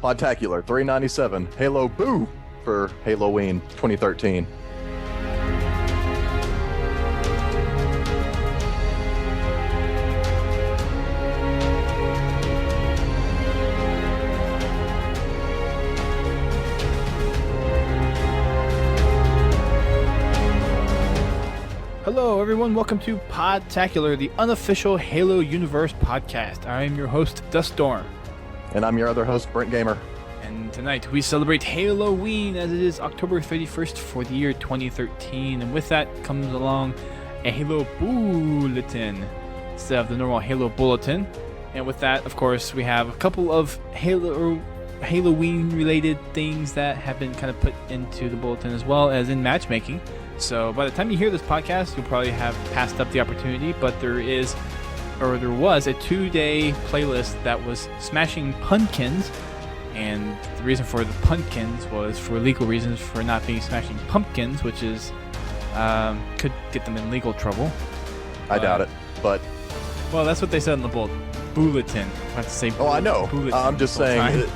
Podtacular, $3.97. Halo Boo for Halloween 2013. Hello everyone, welcome to Podtacular, the unofficial Halo Universe podcast. I am your host, Duststorm. And I'm your other host, Brent Gamer. And tonight we celebrate Halloween as it is October 31st for the year 2013. And with that comes along a Halo Bulletin instead of the normal Halo Bulletin. And with that, of course, we have a couple of Halloween related things that have been kind of put into the bulletin as well as in matchmaking. So by the time you hear this podcast, you'll probably have passed up the opportunity, but there was a 2-day playlist that was smashing pumpkins, and the reason for the pumpkins was for legal reasons for not being smashing pumpkins, which is could get them in legal trouble. I doubt it, but well, that's what they said in the bulletin. I have to say. Oh, I know. I'm just saying.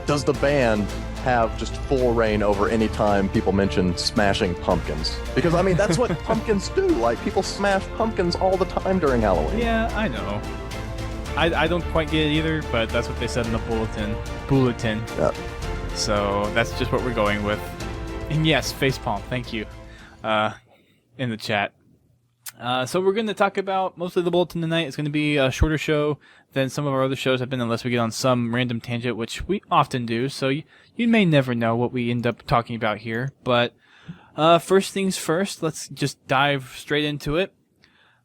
Does the band have just full reign over any time people mention smashing pumpkins? Because I mean, that's what pumpkins do. Like, people smash pumpkins all the time during Halloween. Yeah, I know. I don't quite get it either, but that's what they said in the bulletin. Yeah. So that's just what we're going with. And yes, facepalm, thank you, in the chat. So we're going to talk about mostly the bulletin tonight. It's going to be a shorter show than some of our other shows have been, unless we get on some random tangent, which we often do. So you may never know what we end up talking about here. But first things first, let's just dive straight into it.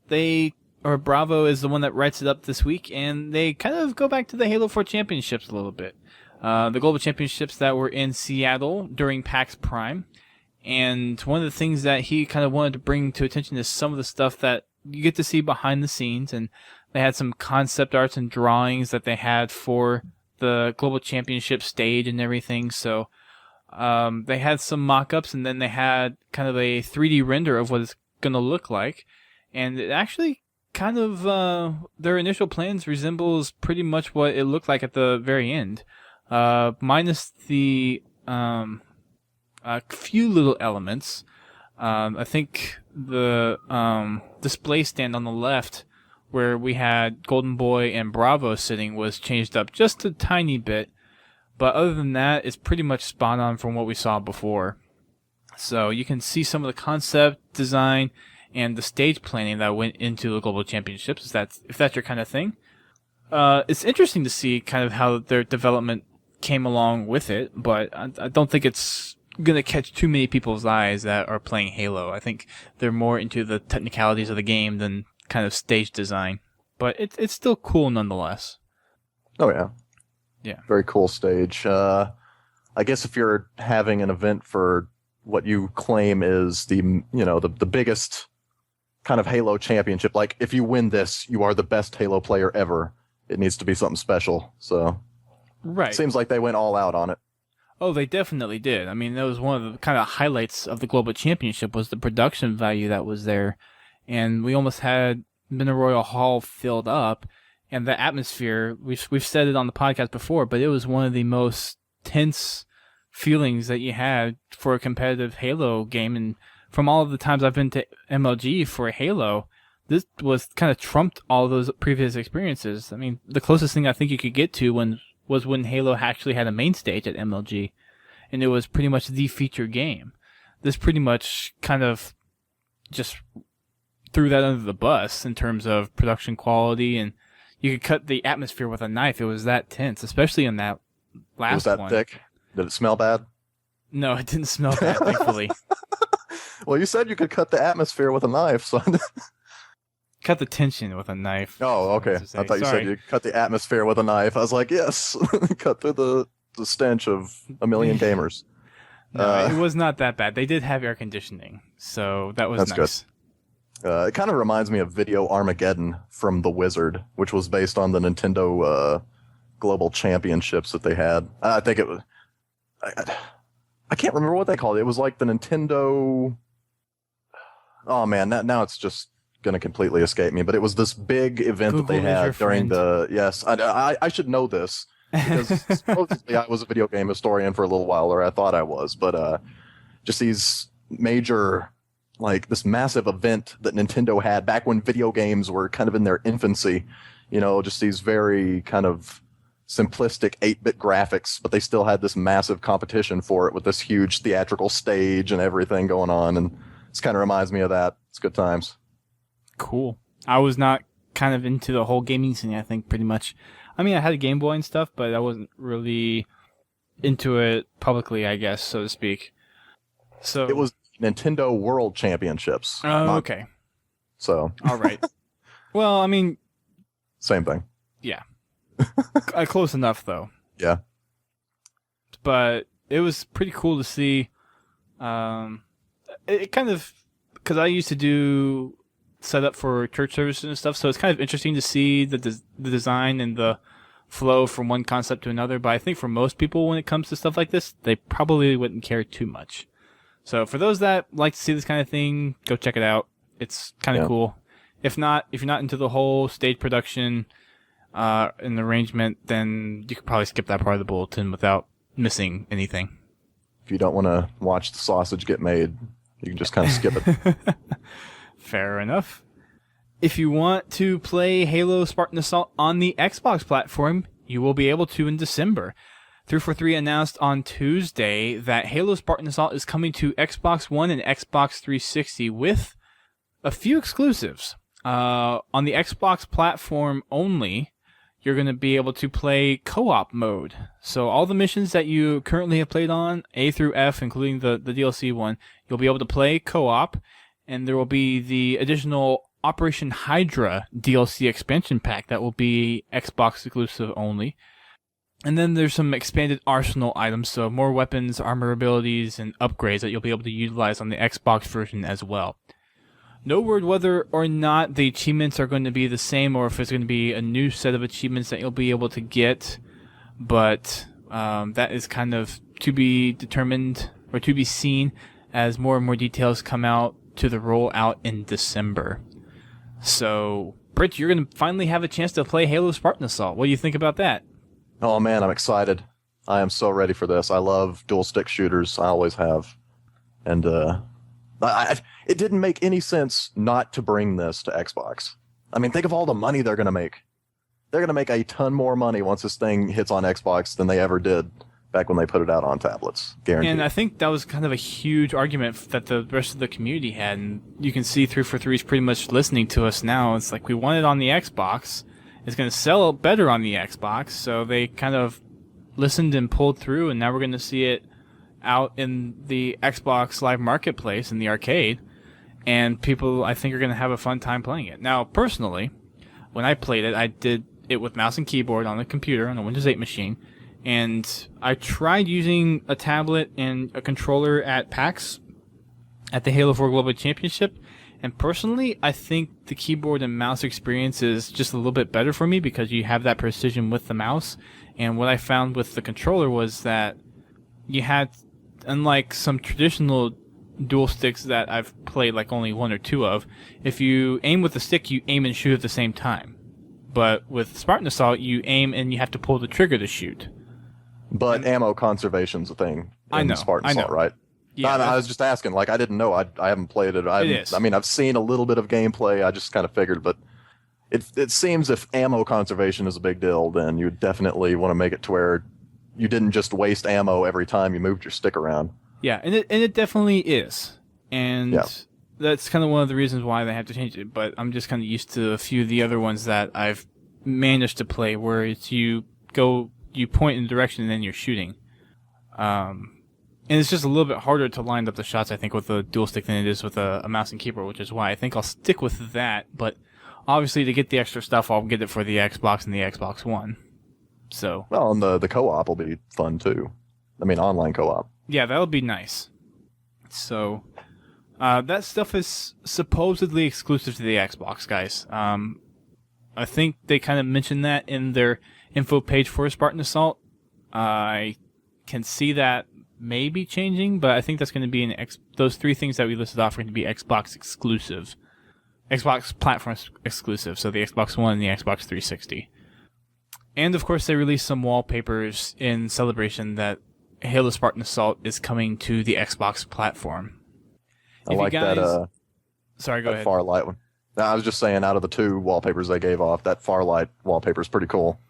Bravo is the one that writes it up this week, and they kind of go back to the Halo 4 championships a little bit. The global championships that were in Seattle during PAX Prime. And one of the things that he kind of wanted to bring to attention is some of the stuff that you get to see behind the scenes. And they had some concept arts and drawings that they had for the Global Championship stage and everything. So they had some mock-ups, and then they had kind of a 3D render of what it's going to look like. And it actually kind of, their initial plans resembles pretty much what it looked like at the very end. Minus the... a few little elements. I think the display stand on the left, where we had Golden Boy and Bravo sitting, was changed up just a tiny bit. But other than that, it's pretty much spot on from what we saw before. So you can see some of the concept design and the stage planning that went into the Global Championships, if that's your kind of thing. It's interesting to see kind of how their development came along with it, but I don't think it's going to catch too many people's eyes that are playing Halo. I think they're more into the technicalities of the game than kind of stage design. But it's still cool nonetheless. Oh, yeah. Yeah. Very cool stage. I guess if you're having an event for what you claim is the biggest kind of Halo championship, like if you win this, you are the best Halo player ever. It needs to be something special. So right. It seems like they went all out on it. Oh, they definitely did. I mean, that was one of the kind of highlights of the Global Championship was the production value that was there. And we almost had Mineral Royal Hall filled up. And the atmosphere, we've said it on the podcast before, but it was one of the most tense feelings that you had for a competitive Halo game. And from all of the times I've been to MLG for Halo, this was kind of trumped all those previous experiences. I mean, the closest thing I think you could get to was when Halo actually had a main stage at MLG, and it was pretty much the feature game. This pretty much kind of just threw that under the bus in terms of production quality, and you could cut the atmosphere with a knife. It was that tense, especially in that last one. Was that thick? Did it smell bad? No, it didn't smell bad, thankfully. Well, you said you could cut the atmosphere with a knife, so... Cut the tension with a knife. Oh, okay. I thought you said you cut the atmosphere with a knife. I was like, yes, cut through the stench of a million gamers. No, it was not that bad. They did have air conditioning, so that was nice. Good. It kind of reminds me of Video Armageddon from The Wizard, which was based on the Nintendo Global Championships that they had. I think it was... I can't remember what they called it. It was like the Nintendo... Oh, man, now it's just going to completely escape me, but it was this big event Google that they had during the... Yes, I should know this. because supposedly I was a video game historian for a little while, or I thought I was, but just these major, like this massive event that Nintendo had back when video games were kind of in their infancy, just these very kind of simplistic 8-bit graphics, but they still had this massive competition for it with this huge theatrical stage and everything going on, and this kind of reminds me of that. It's good times. Cool. I was not kind of into the whole gaming scene, I think, pretty much. I mean, I had a Game Boy and stuff, but I wasn't really into it publicly, I guess, so to speak. So it was Nintendo World Championships. Oh, okay. So. All right. Well, I mean. Same thing. Yeah. Close enough, though. Yeah. But it was pretty cool to see. It kind of, because I used to do setup for church services and stuff, so it's kind of interesting to see the design and the flow from one concept to another. But I think for most people, when it comes to stuff like this, they probably wouldn't care too much. So for those that like to see this kind of thing, go check it out. It's kind of cool. If you're not into the whole stage production and arrangement, then you could probably skip that part of the bulletin without missing anything. If you don't want to watch the sausage get made, you can just kind of skip it. Fair enough. If you want to play Halo Spartan Assault on the Xbox platform, you will be able to in December. 343 announced on Tuesday that Halo Spartan Assault is coming to Xbox One and Xbox 360 with a few exclusives. On the Xbox platform only, you're going to be able to play co-op mode. So all the missions that you currently have played on, A through F, including the DLC one, you'll be able to play co-op, and there will be the additional Operation Hydra DLC expansion pack that will be Xbox exclusive only. And then there's some expanded arsenal items, so more weapons, armor abilities, and upgrades that you'll be able to utilize on the Xbox version as well. No word whether or not the achievements are going to be the same or if it's going to be a new set of achievements that you'll be able to get, but that is kind of to be determined or to be seen as more and more details come out to the rollout in December. So, Brent, you're going to finally have a chance to play Halo Spartan Assault. What do you think about that? Oh man, I'm excited. I am so ready for this. I love dual stick shooters. I always have. And it didn't make any sense not to bring this to Xbox. I mean, think of all the money they're going to make. They're going to make a ton more money once this thing hits on Xbox than they ever did back when they put it out on tablets. Guaranteed. And I think that was kind of a huge argument that the rest of the community had. And you can see 343 is pretty much listening to us now. It's like, we want it on the Xbox. It's going to sell better on the Xbox. So they kind of listened and pulled through, and now we're going to see it out in the Xbox Live Marketplace in the arcade. And people, I think, are going to have a fun time playing it. Now, personally, when I played it, I did it with mouse and keyboard on the computer, on a Windows 8 machine. And I tried using a tablet and a controller at PAX at the Halo 4 Global Championship. And personally, I think the keyboard and mouse experience is just a little bit better for me because you have that precision with the mouse. And what I found with the controller was that you had, unlike some traditional dual sticks that I've played like only one or two of, if you aim with the stick, you aim and shoot at the same time. But with Spartan Assault, you aim and you have to pull the trigger to shoot. But ammo conservation's a thing in Spartan Assault, right? Yeah, I was just asking. Like, I didn't know. I haven't played it. It is. I mean, I've seen a little bit of gameplay. I just kind of figured, but it seems if ammo conservation is a big deal, then you definitely want to make it to where you didn't just waste ammo every time you moved your stick around. Yeah, and it definitely is. And that's kind of one of the reasons why they have to change it. But I'm just kind of used to a few of the other ones that I've managed to play where it's you point in a direction and then you're shooting. And it's just a little bit harder to line up the shots, I think, with a dual stick than it is with a mouse and keyboard, which is why I think I'll stick with that. But obviously, to get the extra stuff, I'll get it for the Xbox and the Xbox One. So. Well, and the co-op will be fun too. I mean, online co-op. Yeah, that'll be nice. So, that stuff is supposedly exclusive to the Xbox, guys. I think they kind of mentioned that in their info page for Spartan Assault. I can see that maybe changing, but I think that's going to be those three things that we listed off are going to be Xbox exclusive. Xbox platform exclusive, so the Xbox One and the Xbox 360. And of course, they released some wallpapers in celebration that Halo Spartan Assault is coming to the Xbox platform. I like that. Sorry, go ahead. Farlight one. No, I was just saying, out of the 2 wallpapers they gave off, that Farlight wallpaper is pretty cool.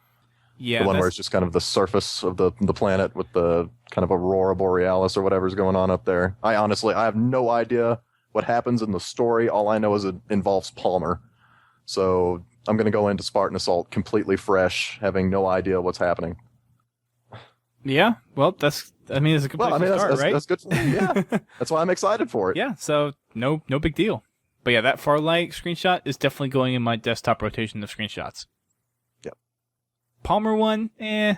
Yeah, the one where it's just kind of the surface of the planet with the kind of Aurora Borealis or whatever's going on up there. I have no idea what happens in the story. All I know is it involves Palmer. So I'm going to go into Spartan Assault completely fresh, having no idea what's happening. Yeah, well, it's a good place to start, right? That's good for me, yeah. That's why I'm excited for it. Yeah, so no big deal. But yeah, that Farlight screenshot is definitely going in my desktop rotation of screenshots. Yep. Palmer one, Yeah,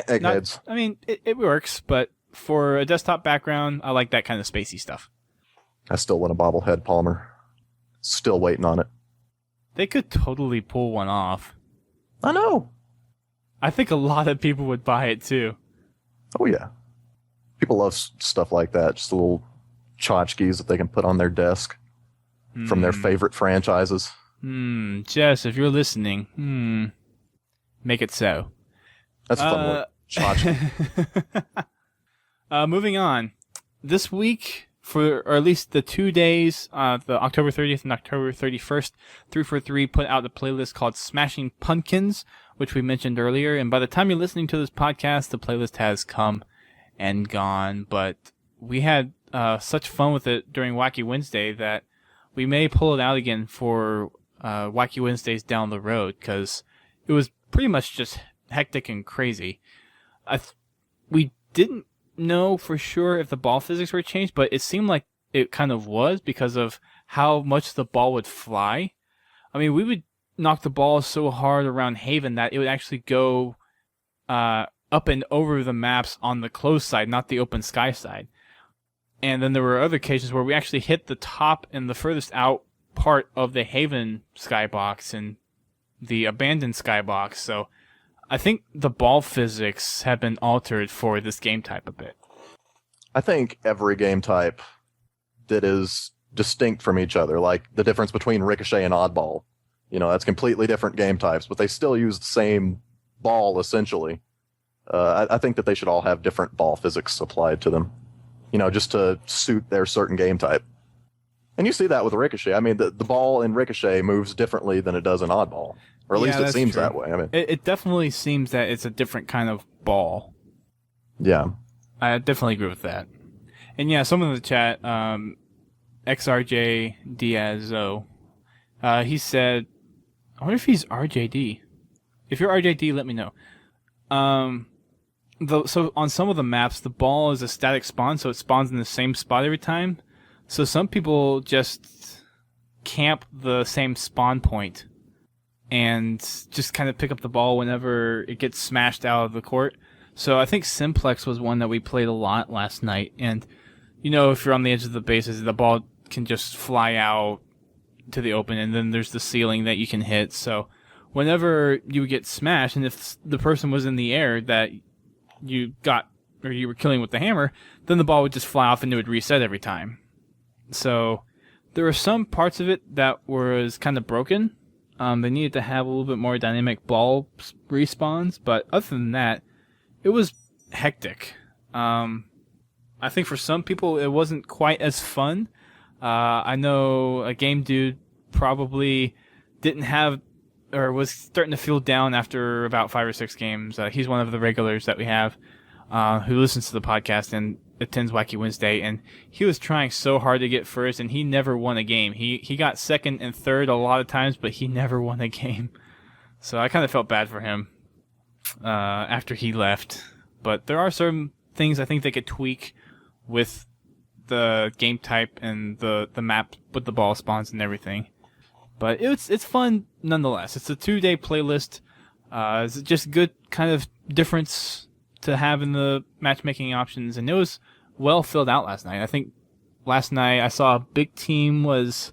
eggheads. It works, but for a desktop background, I like that kind of spacey stuff. I still want a bobblehead Palmer. Still waiting on it. They could totally pull one off. I know. I think a lot of people would buy it too. Oh, yeah. People love stuff like that. Just little tchotchkes that they can put on their desk from their favorite franchises. Jess, if you're listening, make it so. That's a fun word. Tchotchke. Moving on. This week, or at least the 2 days, the October 30th and October 31st, 343 put out a playlist called Smashing Pumpkins, which we mentioned earlier. And by the time you're listening to this podcast, the playlist has come and gone. But we had such fun with it during Wacky Wednesday that we may pull it out again for Wacky Wednesdays down the road, because it was pretty much just hectic and crazy. We didn't know for sure if the ball physics were changed, but it seemed like it kind of was because of how much the ball would fly. I mean, we would knock the ball so hard around Haven that it would actually go up and over the maps on the closed side, not the open sky side. And then there were other occasions where we actually hit the top and the furthest out part of the Haven skybox and the abandoned skybox. So I think the ball physics have been altered for this game type a bit. I think every game type that is distinct from each other, like the difference between Ricochet and Oddball, that's completely different game types, but they still use the same ball, essentially. I think that they should all have different ball physics applied to them, just to suit their certain game type. And you see that with Ricochet. I mean, the ball in Ricochet moves differently than it does in Oddball. Or at least it seems that way. I mean, it definitely seems that it's a different kind of ball. Yeah. I definitely agree with that. And yeah, someone in the chat, XRJ Diazo, he said, I wonder if he's RJD. If you're RJD, let me know. So on some of the maps, the ball is a static spawn, so it spawns in the same spot every time. So some people just camp the same spawn point and just kind of pick up the ball whenever it gets smashed out of the court. So I think Simplex was one that we played a lot last night. And, if you're on the edge of the bases, the ball can just fly out to the open, and then there's the ceiling that you can hit. So whenever you get smashed, and if the person was in the air that you got, or you were killing with the hammer, then the ball would just fly off and it would reset every time. So there were some parts of it that was kind of broken. They needed to have a little bit more dynamic ball respawns, but other than that, it was hectic. I think for some people it wasn't quite as fun. I know a game dude probably didn't have, or was starting to feel down after about 5 or 6 games. He's one of the regulars that we have who listens to the podcast and attends Wacky Wednesday, and he was trying so hard to get first, and he never won a game. He got second and third a lot of times, but he never won a game. So I kind of felt bad for him after he left. But there are certain things I think they could tweak with the game type and the map with the ball spawns and everything. But it's fun nonetheless. It's a 2-day playlist. It's just good kind of difference to have in the matchmaking options, and it was well filled out last night. I think last night I saw a big team was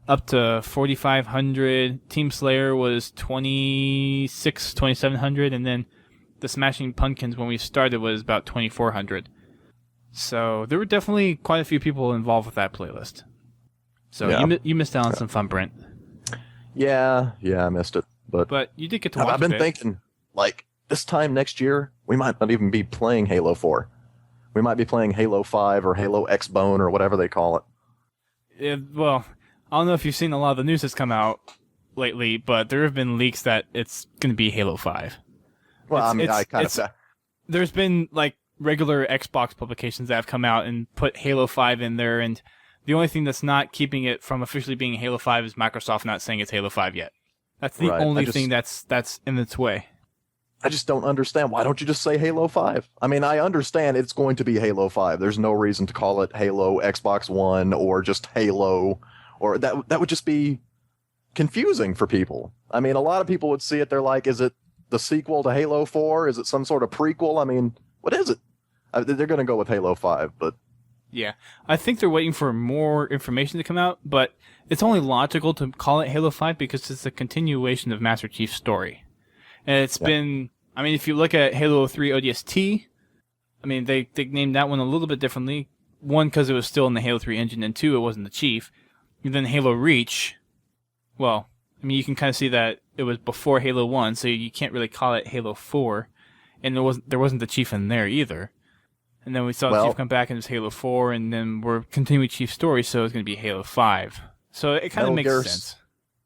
up to 4,500. Team Slayer was 2,700, and then the Smashing Pumpkins when we started was about 2,400. So there were definitely quite a few people involved with that playlist. So yeah. You missed out on some fun, Brent. Yeah, I missed it, but you did get to watch. I've been thinking. Like, this time next year, we might not even be playing Halo 4. We might be playing Halo 5 or Halo X-Bone or whatever they call it. Yeah, well, I don't know if you've seen a lot of the news that's come out lately, but there have been leaks that it's going to be Halo 5. Well, I kind of... There's been, like, regular Xbox publications that have come out and put Halo 5 in there, and the only thing that's not keeping it from officially being Halo 5 is Microsoft not saying it's Halo 5 yet. That's the only thing that's in its way. I just don't understand. Why don't you just say Halo 5? I mean, I understand it's going to be Halo 5. There's no reason to call it Halo Xbox One or just Halo, or that would just be confusing for people. I mean, a lot of people would see it. They're like, is it the sequel to Halo 4? Is it some sort of prequel? I mean, what is it? They're going to go with Halo 5, but... Yeah, I think they're waiting for more information to come out, but it's only logical to call it Halo 5 because it's a continuation of Master Chief's story. And it's been... I mean, if you look at Halo 3 ODST, I mean, they named that one a little bit differently. One, because it was still in the Halo 3 engine, and two, it wasn't the Chief. And then Halo Reach, well, I mean, you can kind of see that it was before Halo 1, so you can't really call it Halo 4. And there wasn't the Chief in there either. And then we saw the Chief come back and it was Halo 4, and then we're continuing Chief's story, so it's going to be Halo 5. So it kind of makes sense.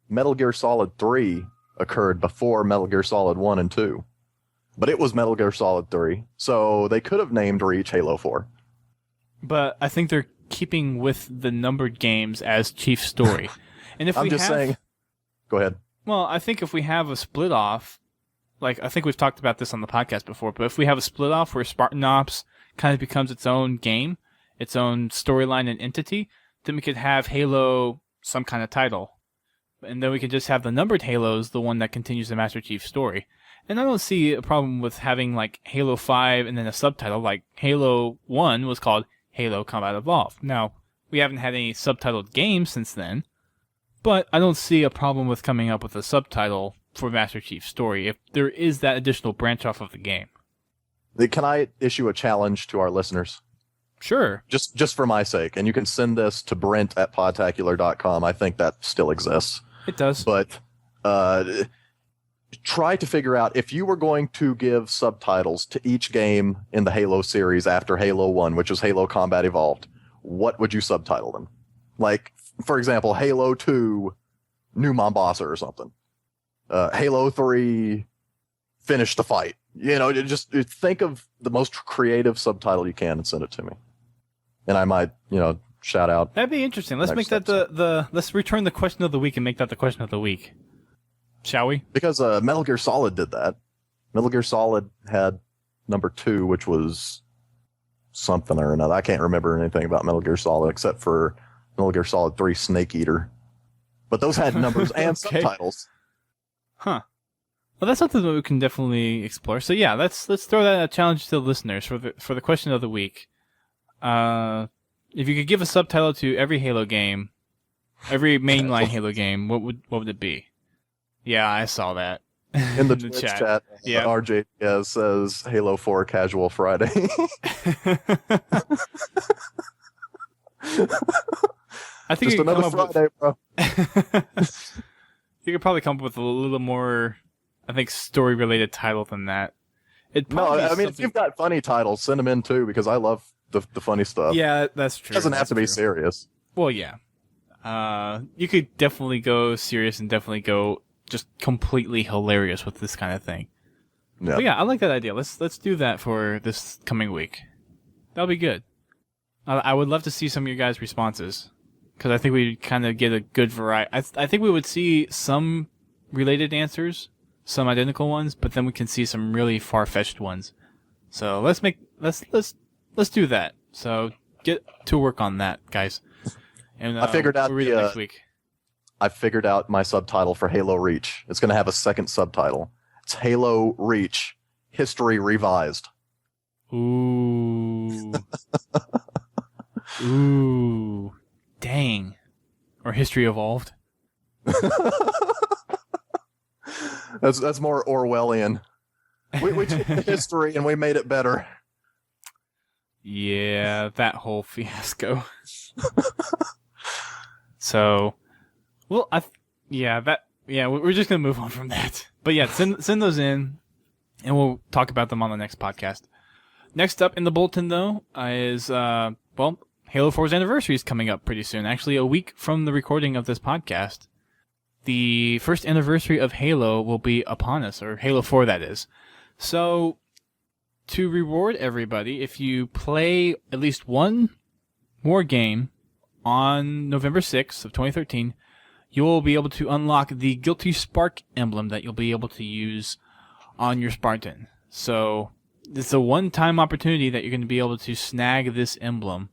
Metal Gear Solid 3 occurred before Metal Gear Solid 1 and 2. But it was Metal Gear Solid 3, so they could have named Reach Halo 4. But I think they're keeping with the numbered games as Chief's story. And if I'm just saying... Go ahead. Well, I think if we have a split off, like I think we've talked about this on the podcast before, but if we have a split off where Spartan Ops kind of becomes its own game, its own storyline and entity, then we could have Halo some kind of title. And then we could just have the numbered Halos, the one that continues the Master Chief story. And I don't see a problem with having like Halo 5 and then a subtitle, like Halo 1 was called Halo Combat Evolved. Now, we haven't had any subtitled games since then, but I don't see a problem with coming up with a subtitle for Master Chief's story if there is that additional branch off of the game. Can I issue a challenge to our listeners? Sure. Just for my sake, and you can send this to Brent at Podtacular.com. I think that still exists. It does. But try to figure out if you were going to give subtitles to each game in the Halo series after Halo 1, which is Halo Combat Evolved, what would you subtitle them? Like, for example, Halo 2, New Mombasa or something. Halo 3, Finish the Fight. You know, just think of the most creative subtitle you can and send it to me. And I might, shout out. That'd be interesting. Let's make that let's return the question of the week and make that the question of the week. Shall we? Because Metal Gear Solid did that. Metal Gear Solid had number 2, which was something or another. I can't remember anything about Metal Gear Solid except for Metal Gear Solid 3 Snake Eater. But those had numbers and subtitles. Huh. Well, that's something that we can definitely explore. So yeah, let's throw that a challenge to the listeners for the question of the week. If you could give a subtitle to every Halo game, every mainline Halo game, what would it be? Yeah, I saw that. In the Twitch chat, yeah. RJ says Halo 4 Casual Friday. I think just another Friday, bro. You could probably come up with a little more, I think, story-related title than that. If you've got funny titles, send them in too, because I love the funny stuff. Yeah, that's true. It doesn't have to be serious. Well, yeah. You could definitely go serious and definitely go just completely hilarious with this kind of thing. Yeah. But yeah, I like that idea. Let's do that for this coming week. That'll be good. I would love to see some of your guys' responses, because I think we'd kind of get a good variety. I think we would see some related answers, some identical ones, but then we can see some really far-fetched ones. So let's do that. So get to work on that, guys. And I figured out we'll read it next week. I figured out my subtitle for Halo Reach. It's going to have a second subtitle. It's Halo Reach History Revised. Ooh. Ooh. Dang. Or History Evolved. That's more Orwellian. We took history and we made it better. Yeah, that whole fiasco. So, well, we're just gonna move on from that. But yeah, send those in. and we'll talk about them on the next podcast. Next up in the bulletin, though, is, Halo 4's anniversary is coming up pretty soon. Actually, a week from the recording of this podcast. The first anniversary of Halo will be upon us, or Halo 4, that is. So, to reward everybody, if you play at least one more game on November 6th of 2013, you will be able to unlock the Guilty Spark emblem that you'll be able to use on your Spartan. So, it's a one-time opportunity that you're going to be able to snag this emblem.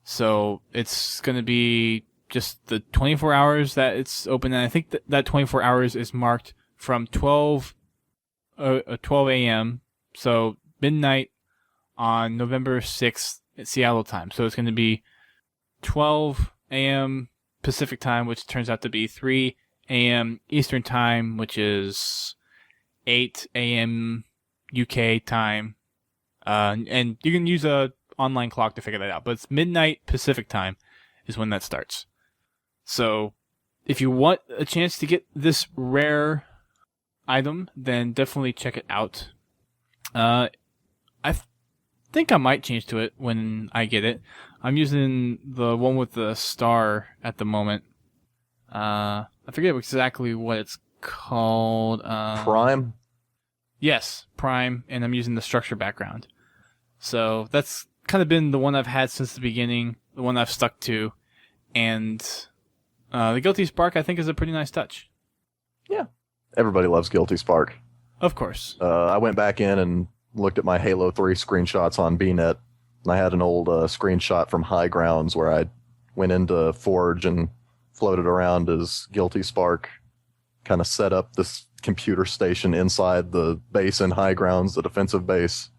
So it's going to be just the 24 hours that it's open, and I think that 24 hours is marked from 12 a.m., so midnight on November 6th at Seattle time. So it's going to be 12 a.m. Pacific time, which turns out to be 3 a.m. Eastern time, which is 8 a.m. UK time, and you can use a online clock to figure that out, but it's midnight Pacific time is when that starts. So if you want a chance to get this rare item, then definitely check it out. I think I might change to it when I get it. I'm using the one with the star at the moment. I forget exactly what it's called. Prime? Yes, Prime, and I'm using the structure background. So that's kind of been the one I've had since the beginning, the one I've stuck to, and the Guilty Spark I think is a pretty nice touch. Yeah. Everybody loves Guilty Spark. Of course. I went back in and looked at my Halo 3 screenshots on BNet, and I had an old screenshot from High Grounds where I went into Forge and floated around as Guilty Spark, kind of set up this computer station inside the base in High Grounds, the defensive base,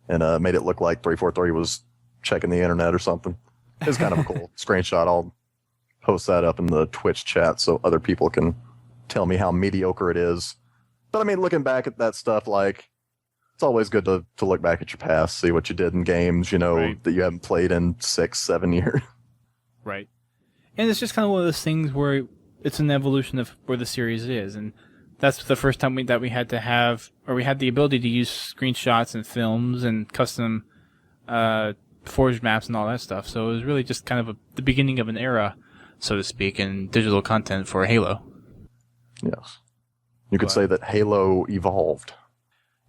and made it look like 343 was checking the internet or something. It was kind of a cool screenshot. I'll post that up in the Twitch chat so other people can tell me how mediocre it is. But I mean, looking back at that stuff, like, it's always good to look back at your past, see what you did in games, right, that you haven't played in 6-7 years. Right. And it's just kind of one of those things where it's an evolution of where the series is, and that's the first time we had to have, or we had the ability to use screenshots and films and custom forged maps and all that stuff. So it was really just kind of the beginning of an era, so to speak, in digital content for Halo. Yes. You could say that Halo evolved.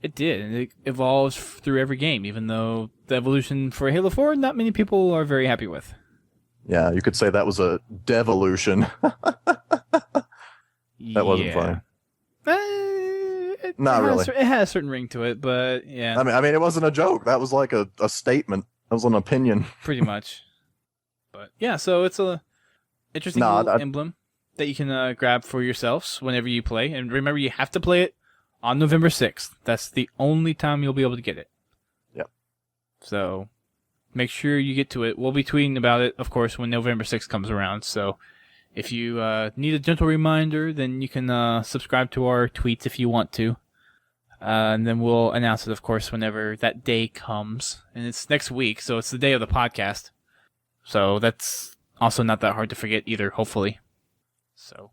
It did, and it evolves through every game, even though the evolution for Halo 4, not many people are very happy with. Yeah, you could say that was a devolution. That wasn't funny. Not really. It had a certain ring to it, but yeah. I mean, it wasn't a joke. That was like a statement. That was an opinion. Pretty much. But yeah, so it's a interesting little emblem that you can grab for yourselves whenever you play. And remember, you have to play it on November 6th. That's the only time you'll be able to get it. Yep. So make sure you get to it. We'll be tweeting about it, of course, when November 6th comes around. So if you need a gentle reminder, then you can subscribe to our tweets if you want to. And then we'll announce it, of course, whenever that day comes. And it's next week, so it's the day of the podcast. So that's also not that hard to forget either, hopefully. So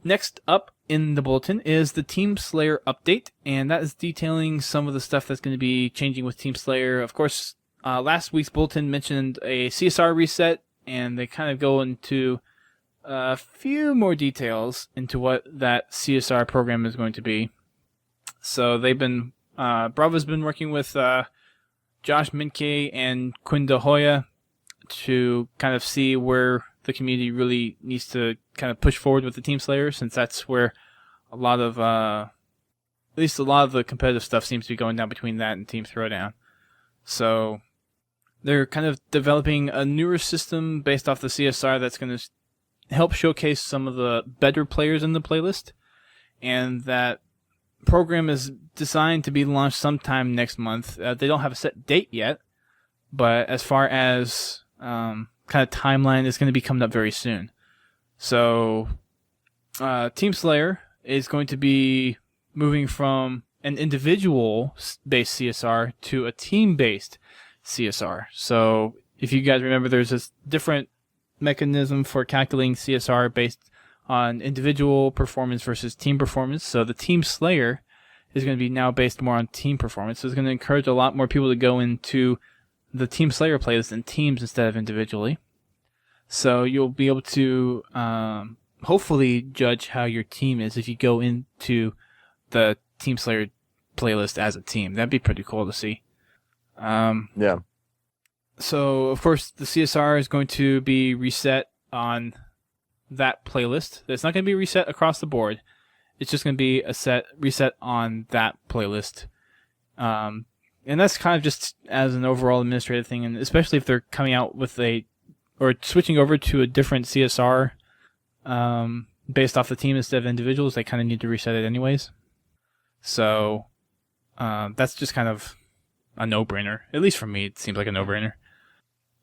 next up in the bulletin is the Team Slayer update, and that is detailing some of the stuff that's going to be changing with Team Slayer. Of course, last week's bulletin mentioned a CSR reset, and they kind of go into a few more details into what that CSR program is going to be. So they've been, Bravo's been working with Josh Minke and Quinn De Hoya to kind of see where the community really needs to kind of push forward with the Team Slayer, since that's where a lot of, at least a lot of the competitive stuff seems to be going down between that and Team Throwdown. So they're kind of developing a newer system based off the CSR that's going to help showcase some of the better players in the playlist, and that program is designed to be launched sometime next month. They don't have a set date yet, but as far as kind of timeline, is going to be coming up very soon. So Team Slayer is going to be moving from an individual-based CSR to a team-based CSR. So if you guys remember, there's this different mechanism for calculating CSR based on individual performance versus team performance. So the Team Slayer is going to be now based more on team performance. So it's going to encourage a lot more people to go into the Team Slayer playlist in teams instead of individually. So you'll be able to hopefully judge how your team is if you go into the Team Slayer playlist as a team. That'd be pretty cool to see. Yeah. So, of course, the CSR is going to be reset on that playlist. It's not going to be reset across the board. It's just going to be reset on that playlist. And that's kind of just as an overall administrative thing, and especially if they're coming out with or switching over to a different CSR based off the team instead of individuals, they kind of need to reset it anyways. So that's just kind of a no-brainer. At least for me, it seems like a no-brainer.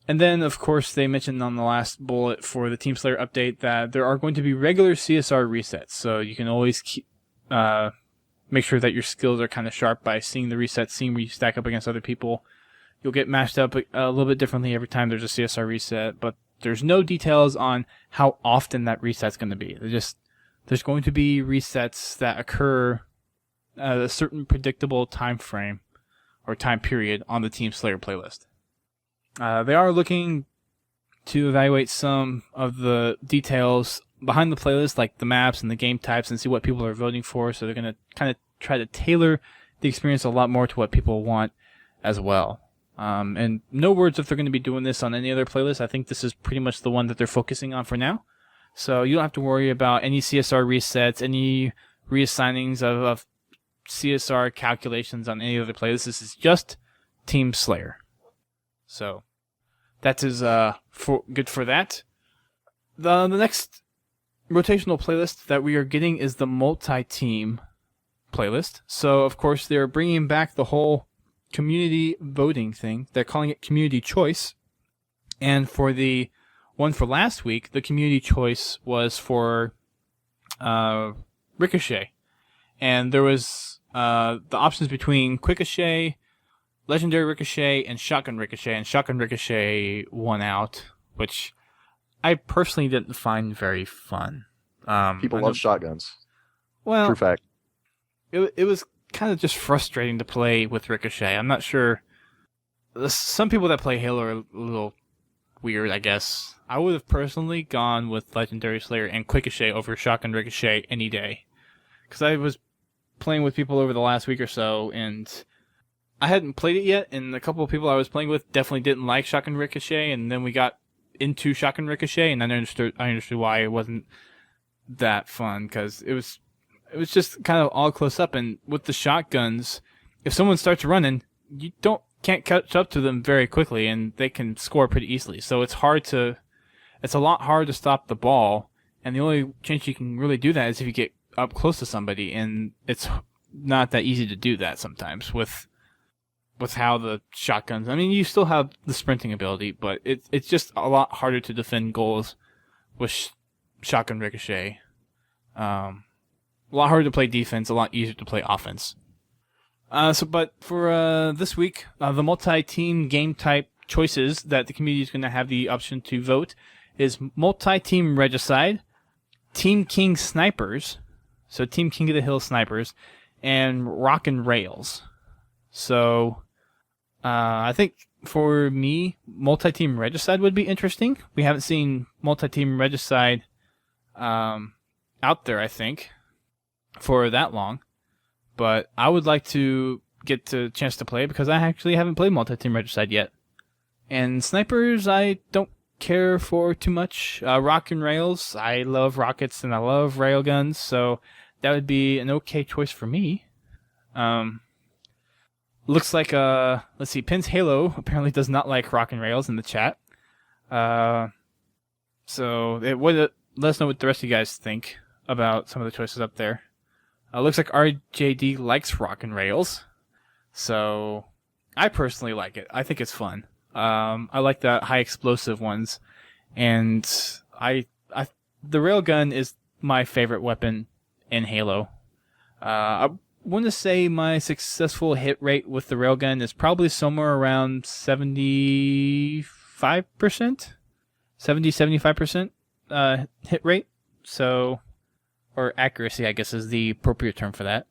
And then, of course, they mentioned on the last bullet for the Team Slayer update that there are going to be regular CSR resets. So you can always make sure that your skills are kind of sharp by seeing the resets, seeing where you stack up against other people. You'll get matched up a little bit differently every time there's a CSR reset, but there's no details on how often that reset's going to be. There's going to be resets that occur at a certain predictable time frame or time period on the Team Slayer playlist. They are looking to evaluate some of the details behind the playlist, like the maps and the game types, and see what people are voting for. So they're going to kind of try to tailor the experience a lot more to what people want as well. And no words if they're going to be doing this on any other playlist. I think this is pretty much the one that they're focusing on for now. So you don't have to worry about any CSR resets, any reassignings of CSR calculations on any other playlist. This is just Team Slayer. So that is good for that. The next rotational playlist that we are getting is the multi-team playlist. So, of course, they're bringing back the whole community voting thing. They're calling it community choice. And for the one for last week, the community choice was for Ricochet. And there was the options between Quickochet, Legendary Ricochet, and Shotgun Ricochet. And Shotgun Ricochet won out, which I personally didn't find very fun. People love shotguns. Well, true fact. It was kind of just frustrating to play with Ricochet. I'm not sure. Some people that play Halo are a little weird, I guess. I would have personally gone with Legendary Slayer and Quickochet over Shotgun Ricochet any day. Because I was playing with people over the last week or so, and I hadn't played it yet, and a couple of people I was playing with definitely didn't like Shotgun Ricochet, and then we got into Shotgun Ricochet, and I understood why it wasn't that fun, because it was just kind of all close up, and with the shotguns, if someone starts running, you can't catch up to them very quickly, and they can score pretty easily. So it's a lot harder to stop the ball, and the only chance you can really do that is if you get up close to somebody, and it's not that easy to do that sometimes with how the shotguns. I mean, you still have the sprinting ability, but it's just a lot harder to defend goals with Shotgun Ricochet. A lot harder to play defense, a lot easier to play offense. But for this week, the multi-team game type choices that the community is going to have the option to vote is multi-team Regicide, Team King Snipers, so Team King of the Hill Snipers, and Rockin' Rails. So I think for me, multi-team Regicide would be interesting. We haven't seen multi-team Regicide out there, I think, for that long. But I would like to get the chance to play it because I actually haven't played multi-team Regicide yet. And Snipers, I don't care for too much. Rockin' Rails, I love rockets and I love railguns, so that would be an okay choice for me. Looks like, let's see, Pins Halo apparently does not like Rockin' Rails in the chat. So let us know what the rest of you guys think about some of the choices up there. Looks like RJD likes Rockin' Rails, so I personally like it. I think it's fun. I like the high explosive ones, and the railgun is my favorite weapon in Halo. I want to say my successful hit rate with the railgun is probably somewhere around 75%, 75% hit rate. So, or accuracy, I guess, is the appropriate term for that.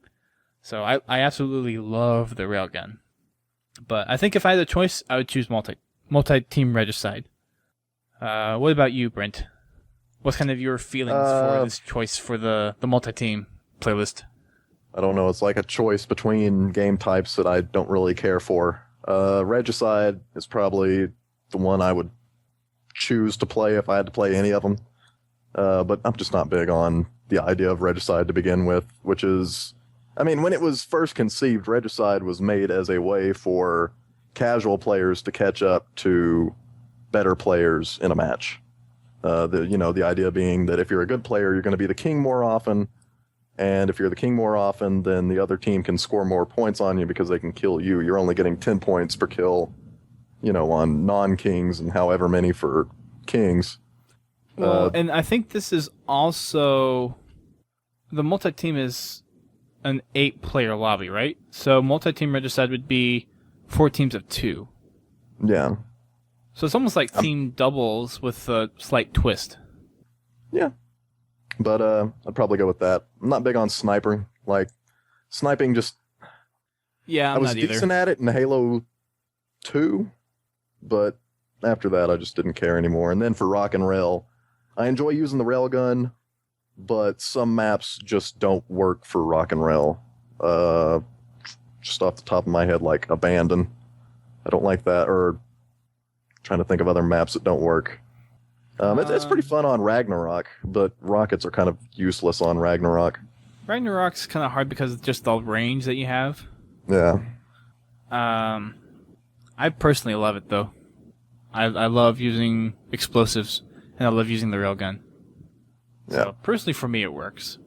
So I absolutely love the railgun. But I think if I had a choice, I would choose multi-team regicide. What about you, Brent? What's kind of your feelings for this choice for the multi-team playlist? I don't know. It's like a choice between game types that I don't really care for. Regicide is probably the one I would choose to play if I had to play any of them. But I'm just not big on the idea of Regicide to begin with, which is, I mean, when it was first conceived, Regicide was made as a way for casual players to catch up to better players in a match. The idea being that if you're a good player, you're going to be the king more often, and if you're the king more often, then the other team can score more points on you because they can kill you. You're only getting 10 points per kill, on non-kings and however many for kings. Well, and I think this is also the multi-team is an 8-player lobby, right? So multi-team regicide would be 4 teams of 2. Yeah. So it's almost like team doubles with a slight twist. Yeah. But I'd probably go with that. I'm not big on sniping. Like, sniping just... Yeah, I was not either. decent at it in Halo 2, but after that I just didn't care anymore. And then for Rock and Rail, I enjoy using the railgun, but some maps just don't work for Rock and Rail. Just off the top of my head, like Abandon. I don't like that, or trying to think of other maps that don't work. It's pretty fun on Ragnarok, but rockets are kind of useless on Ragnarok. Ragnarok's kind of hard because of just the range that you have. Yeah. I personally love it, though. I love using explosives, and I love using the railgun. Yeah. So personally, for me, it works.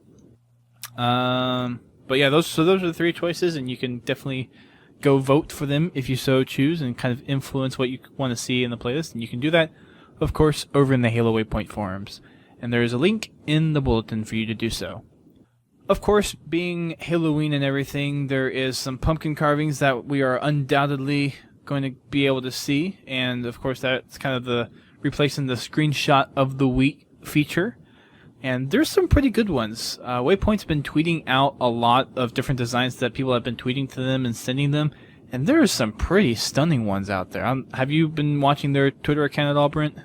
But yeah, those are the 3 choices, and you can definitely go vote for them if you so choose, and kind of influence what you want to see in the playlist. And you can do that, of course, over in the Halo Waypoint forums. And there is a link in the bulletin for you to do so. Of course, being Halloween and everything, there is some pumpkin carvings that we are undoubtedly going to be able to see. And of course, that's kind of the replacing the screenshot of the week feature. And there's some pretty good ones. Waypoint's been tweeting out a lot of different designs that people have been tweeting to them and sending them. And there are some pretty stunning ones out there. Have you been watching their Twitter account at all, Brent?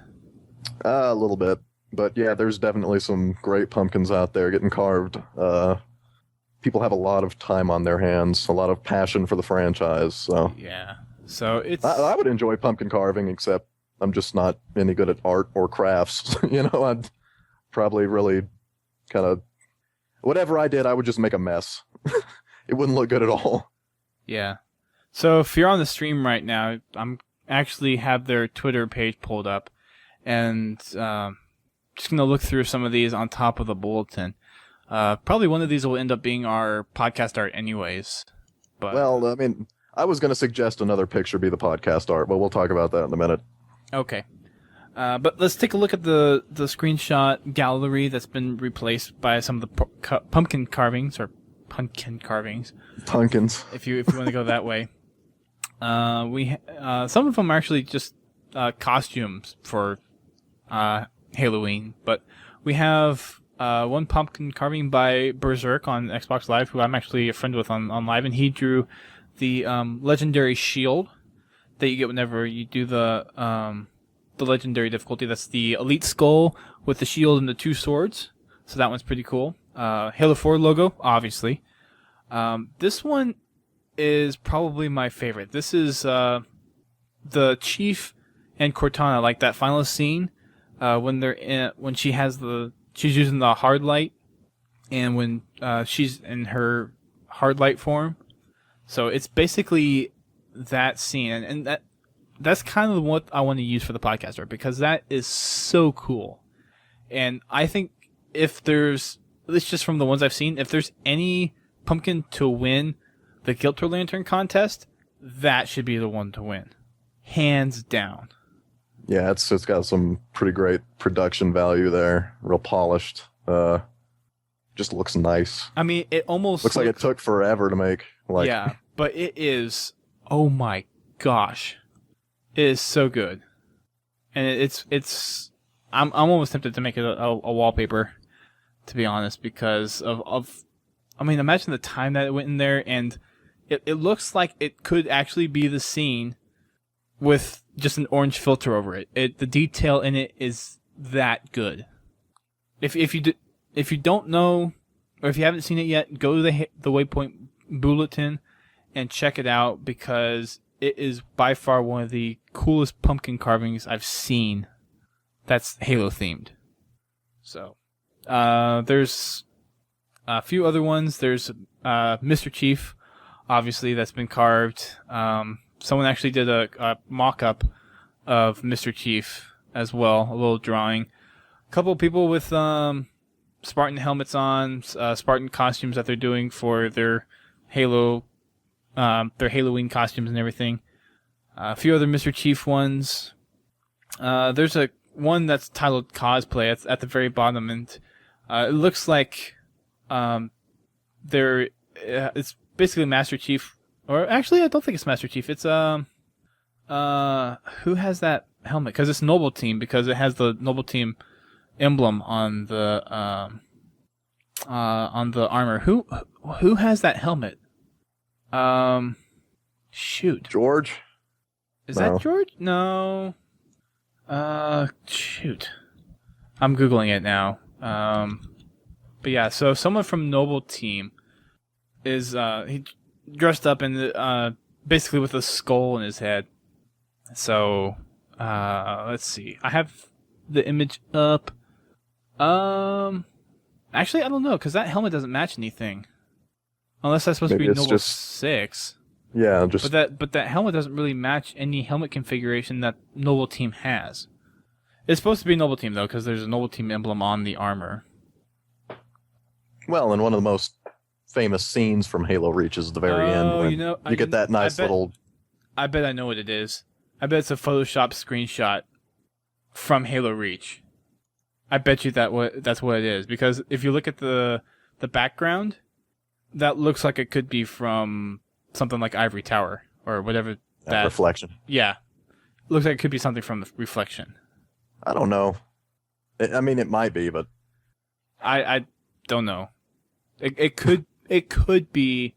A little bit. But yeah, there's definitely some great pumpkins out there getting carved. People have a lot of time on their hands, a lot of passion for the franchise. So yeah, so it's. I would enjoy pumpkin carving, except I'm just not any good at art or crafts. I'd probably really kind of whatever I did, I would just make a mess. It wouldn't look good at all. Yeah. So if you're on the stream right now, I'm actually have their Twitter page pulled up, and just going to look through some of these on top of the bulletin. Probably one of these will end up being our podcast art anyways. But well, I mean, I was going to suggest another picture be the podcast art, but we'll talk about that in a minute. Okay. But let's take a look at the screenshot gallery that's been replaced by some of the pumpkin carvings. Pumpkins. If you want to go that way. Some of them are actually just costumes for Halloween, but we have one pumpkin carving by Berserk on Xbox Live, who I'm actually a friend with on Live, and he drew the legendary shield that you get whenever you do the legendary difficulty. That's the Elite Skull with the shield and the 2 swords. So that one's pretty cool. Halo 4 logo, obviously. This one is probably my favorite. This is the Chief and Cortana, like that final scene when she's using the hard light, and when she's in her hard light form. So it's basically that scene, and that's kind of what I want to use for the podcast art, because that is so cool. And I think if there's, at least just from the ones I've seen, if there's any pumpkin to win the Guilt or Lantern contest, that should be the one to win. Hands down. Yeah, it's got some pretty great production value there. Real polished. Just looks nice. I mean, it almost looks like it took forever to make. Yeah, but it is. Oh my gosh, it is so good, and it's. I'm almost tempted to make it a wallpaper, to be honest, because of I mean, imagine the time that it went in there, and it looks like it could actually be the scene with just an orange filter over it. The detail in it is that good. If you don't know, or if you haven't seen it yet, go to the Waypoint Bulletin and check it out, because it is by far one of the coolest pumpkin carvings I've seen that's Halo themed. So there's a few other ones. There's Mr. Chief, obviously, that's been carved. Someone actually did a mock-up of Mr. Chief as well, a little drawing. A couple of people with Spartan helmets on, Spartan costumes that they're doing for their Halo, their Halloween costumes and everything. A few other Mr. Chief ones. There's a one that's titled Cosplay. It's at the very bottom, and it looks like it's basically Master Chief. Or actually, I don't think it's Master Chief. It's who has that helmet? Because it's Noble Team. Because it has the Noble Team emblem on the armor. Who has that helmet? Shoot. George? Is that George? No. Shoot. I'm Googling it now. But yeah, so someone from Noble Team is he dressed up in basically with a skull in his head. So let's see. I have the image up. Actually, I don't know, because that helmet doesn't match anything. Unless that's supposed to be Noble 6. Yeah, just... But that helmet doesn't really match any helmet configuration that Noble Team has. It's supposed to be Noble Team, though, because there's a Noble Team emblem on the armor. Well, and one of the most famous scenes from Halo Reach is the very end, when you get that nice little... I bet I know what it is. I bet it's a Photoshop screenshot from Halo Reach. I bet you that's what it is, because if you look at the background, that looks like it could be from something like Ivory Tower or whatever. That Reflection. Yeah, looks like it could be something from the Reflection. I don't know. I mean, it might be, but I don't know. It could be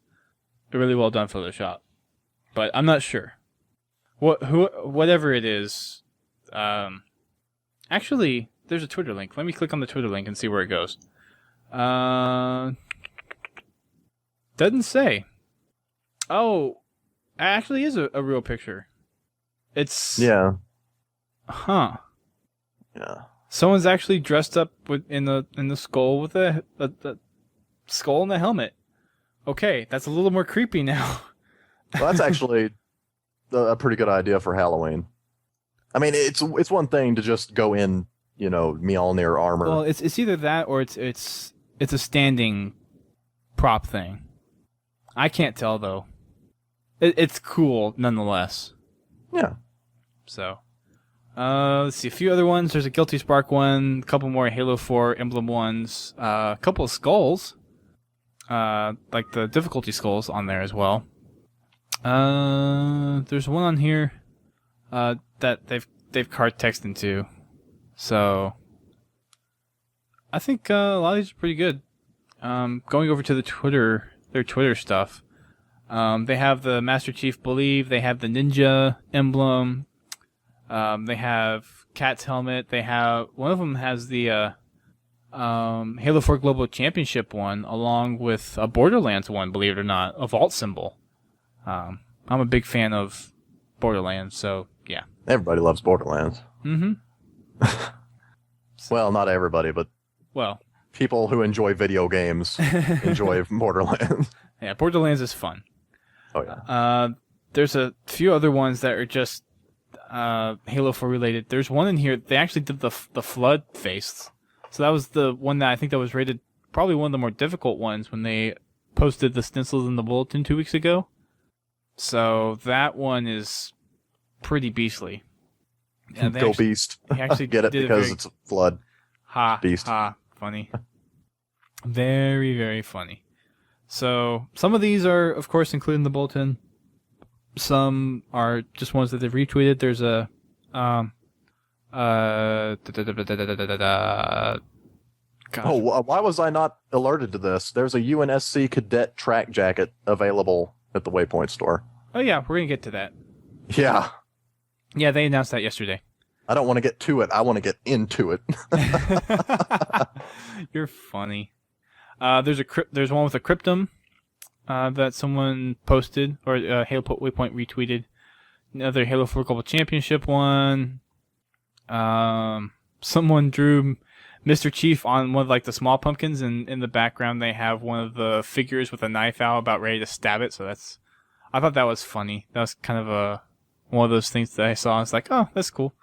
a really well done Photoshop, but I'm not sure. Whatever it is, actually, there's a Twitter link. Let me click on the Twitter link and see where it goes. Doesn't say. Oh, it actually is a real picture. It's... Yeah. Huh. Yeah. Someone's actually dressed up in the skull with a skull and a helmet. Okay, that's a little more creepy now. Well, that's actually a pretty good idea for Halloween. I mean, it's one thing to just go in, Mjolnir armor. Well, it's either that or it's a standing prop thing. I can't tell though. It's cool nonetheless. Yeah. So, let's see a few other ones. There's a Guilty Spark one, a couple more Halo 4 emblem ones, a couple of skulls, like the difficulty skulls on there as well. There's one on here that they've card text into. So I think a lot of these are pretty good. Going over to their Twitter stuff. They have the Master Chief Believe. They have the Ninja emblem. They have Cat's helmet. They have one of them has the Halo 4 Global Championship one, along with a Borderlands one. Believe it or not, a vault symbol. I'm a big fan of Borderlands, so yeah. Everybody loves Borderlands. Mm-hmm. Well, not everybody, but people who enjoy video games enjoy Borderlands. Yeah, Borderlands is fun. Oh yeah. There's a few other ones that are just Halo 4 related. There's one in here. They actually did the flood face. So that was the one that I think that was rated probably one of the more difficult ones when they posted the stencils in the bulletin 2 weeks ago. So that one is pretty beastly. And Go Beast. Actually get it because it's a flood. Beast. Funny. Very, very funny. So some of these are, of course, included in the bulletin. Some are just ones that they've retweeted. There's a God. Oh, why was I not alerted to this? There's a UNSC cadet track jacket available at the Waypoint store. Oh yeah, we're gonna get to that. Yeah. Yeah, they announced that yesterday. I don't want to get to it. I want to get into it. You're funny. There's one with a Cryptum that someone posted, or Halo Waypoint retweeted. Another Halo 4 Global Championship one. Someone drew Mr. Chief on one of like the small pumpkins, and in the background they have one of the figures with a knife out about ready to stab it. So I thought that was funny. That was kind of one of those things that I saw. I was like, oh, that's cool.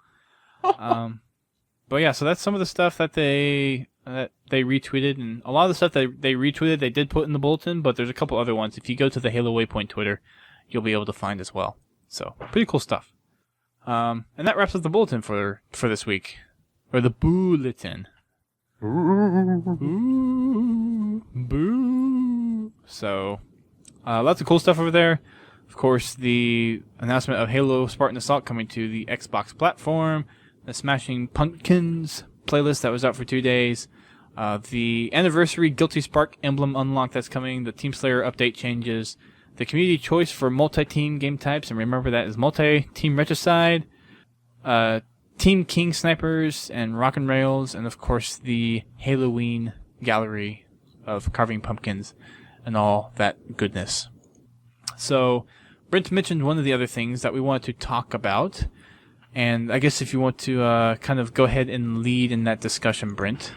But yeah, so that's some of the stuff that they retweeted, and a lot of the stuff that they retweeted they did put in the bulletin, but there's a couple other ones. If you go to the Halo Waypoint Twitter, you'll be able to find as well. So pretty cool stuff. And that wraps up the bulletin for this week, or the bulletin. Ooh, boo. So lots of cool stuff over there. Of course, the announcement of Halo Spartan Assault coming to the Xbox platform, the Smashing Pumpkins playlist that was out for 2 days, the anniversary Guilty Spark emblem unlock that's coming, the Team Slayer update changes, the community choice for multi-team game types, and remember that is multi-team Regicide, Team King Snipers and Rock and Rails, and of course the Halloween gallery of carving pumpkins and all that goodness. So, Brent mentioned one of the other things that we wanted to talk about, and I guess if you want to kind of go ahead and lead in that discussion, Brent.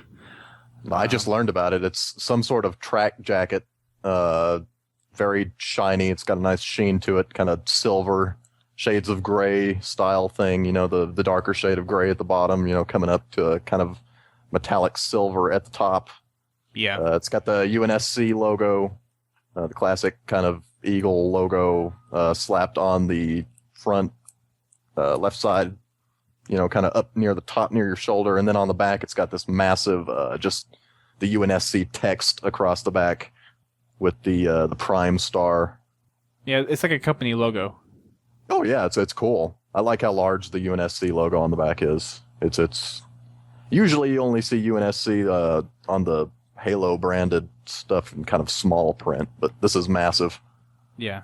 I just learned about it. It's some sort of track jacket, very shiny. It's got a nice sheen to it, kind of silver, shades of gray style thing. You know, the darker shade of gray at the bottom, you know, coming up to a kind of metallic silver at the top. Yeah. It's got the UNSC logo, the classic kind of eagle logo slapped on the front left side, you know, kind of up near the top, near your shoulder. And then on the back, it's got this massive, just the UNSC text across the back with the Prime star. Yeah, it's like a company logo. Oh yeah, it's cool. I like how large the UNSC logo on the back is. It's usually you only see UNSC on the Halo branded stuff in kind of small print, but this is massive. Yeah.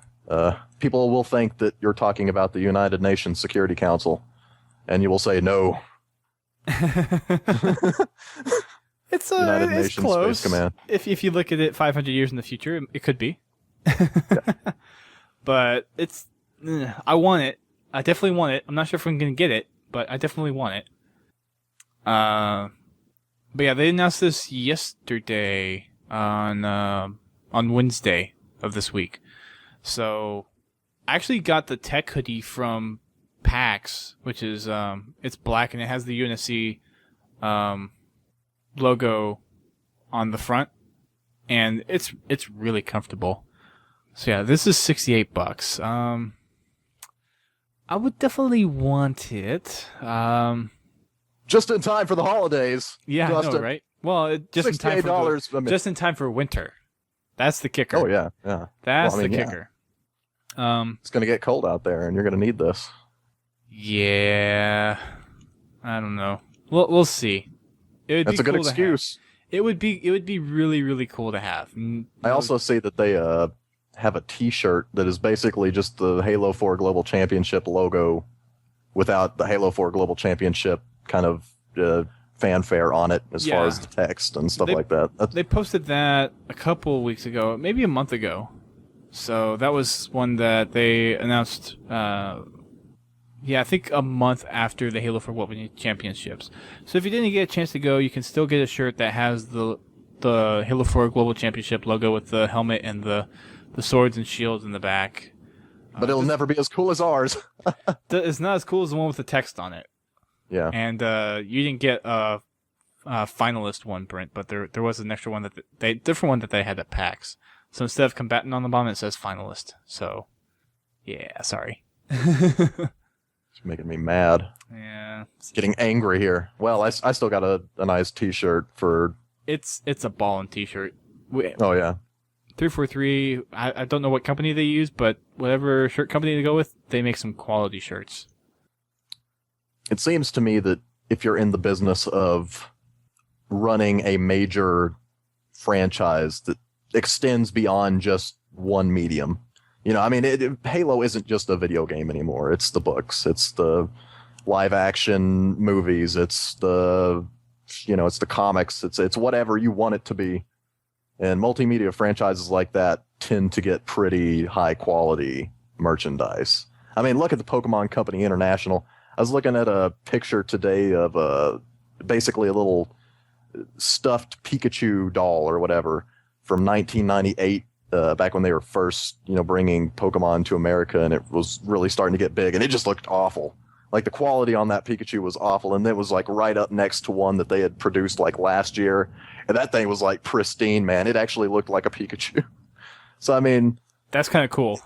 People will think that you're talking about the United Nations Security Council, and you will say no. It's United it's Nations close. Space Command. If you look at it 500 years in the future, it could be. But it's I want it. I definitely want it. I'm not sure if I'm going to get it, but I definitely want it. But yeah, they announced this yesterday on Wednesday of this week. So I actually got the tech hoodie from PAX, which is it's black and it has the UNSC logo on the front, and it's really comfortable. So yeah, this is $68. I would definitely want it. Just in time for the holidays. Yeah, I know, right? Well, just in time just in time for winter. That's the kicker. Oh yeah, yeah. That's the kicker. It's gonna get cold out there, and you're gonna need this. Yeah, I don't know. We'll see. That's a good excuse. It would be really, really cool to have. I also see that they have a T-shirt that is basically just the Halo 4 Global Championship logo without the Halo 4 Global Championship kind of fanfare on it as far as the text and stuff like that. They posted that a couple weeks ago, maybe a month ago. So that was one that they announced, I think a month after the Halo 4 Global Championships. So if you didn't get a chance to go, you can still get a shirt that has the Halo 4 Global Championship logo with the helmet and the swords and shields in the back. But it'll never be as cool as ours. It's not as cool as the one with the text on it. Yeah. And you didn't get a finalist one, Brent, but there was an extra one different one that they had at PAX. So instead of combatant on the bottom, it says finalist. So, yeah, sorry. It's making me mad. Yeah. Getting angry here. Well, I still got a nice T-shirt for... It's a ballin' T-shirt. Oh, yeah. 343, I don't know what company they use, but whatever shirt company they go with, they make some quality shirts. It seems to me that if you're in the business of running a major franchise that extends beyond just one medium. You know, I mean, Halo isn't just a video game anymore. It's the books, it's the live action movies, it's the, you know, it's the comics, it's whatever you want it to be. And multimedia franchises like that tend to get pretty high quality merchandise. I mean, look at the Pokemon Company International. I was looking at a picture today of basically a little stuffed Pikachu doll or whatever from 1998, back when they were first, you know, bringing Pokemon to America, and it was really starting to get big, and it just looked awful. Like, the quality on that Pikachu was awful, and it was like right up next to one that they had produced like last year, and that thing was like pristine, man. It actually looked like a Pikachu. So, I mean, That's kind of cool.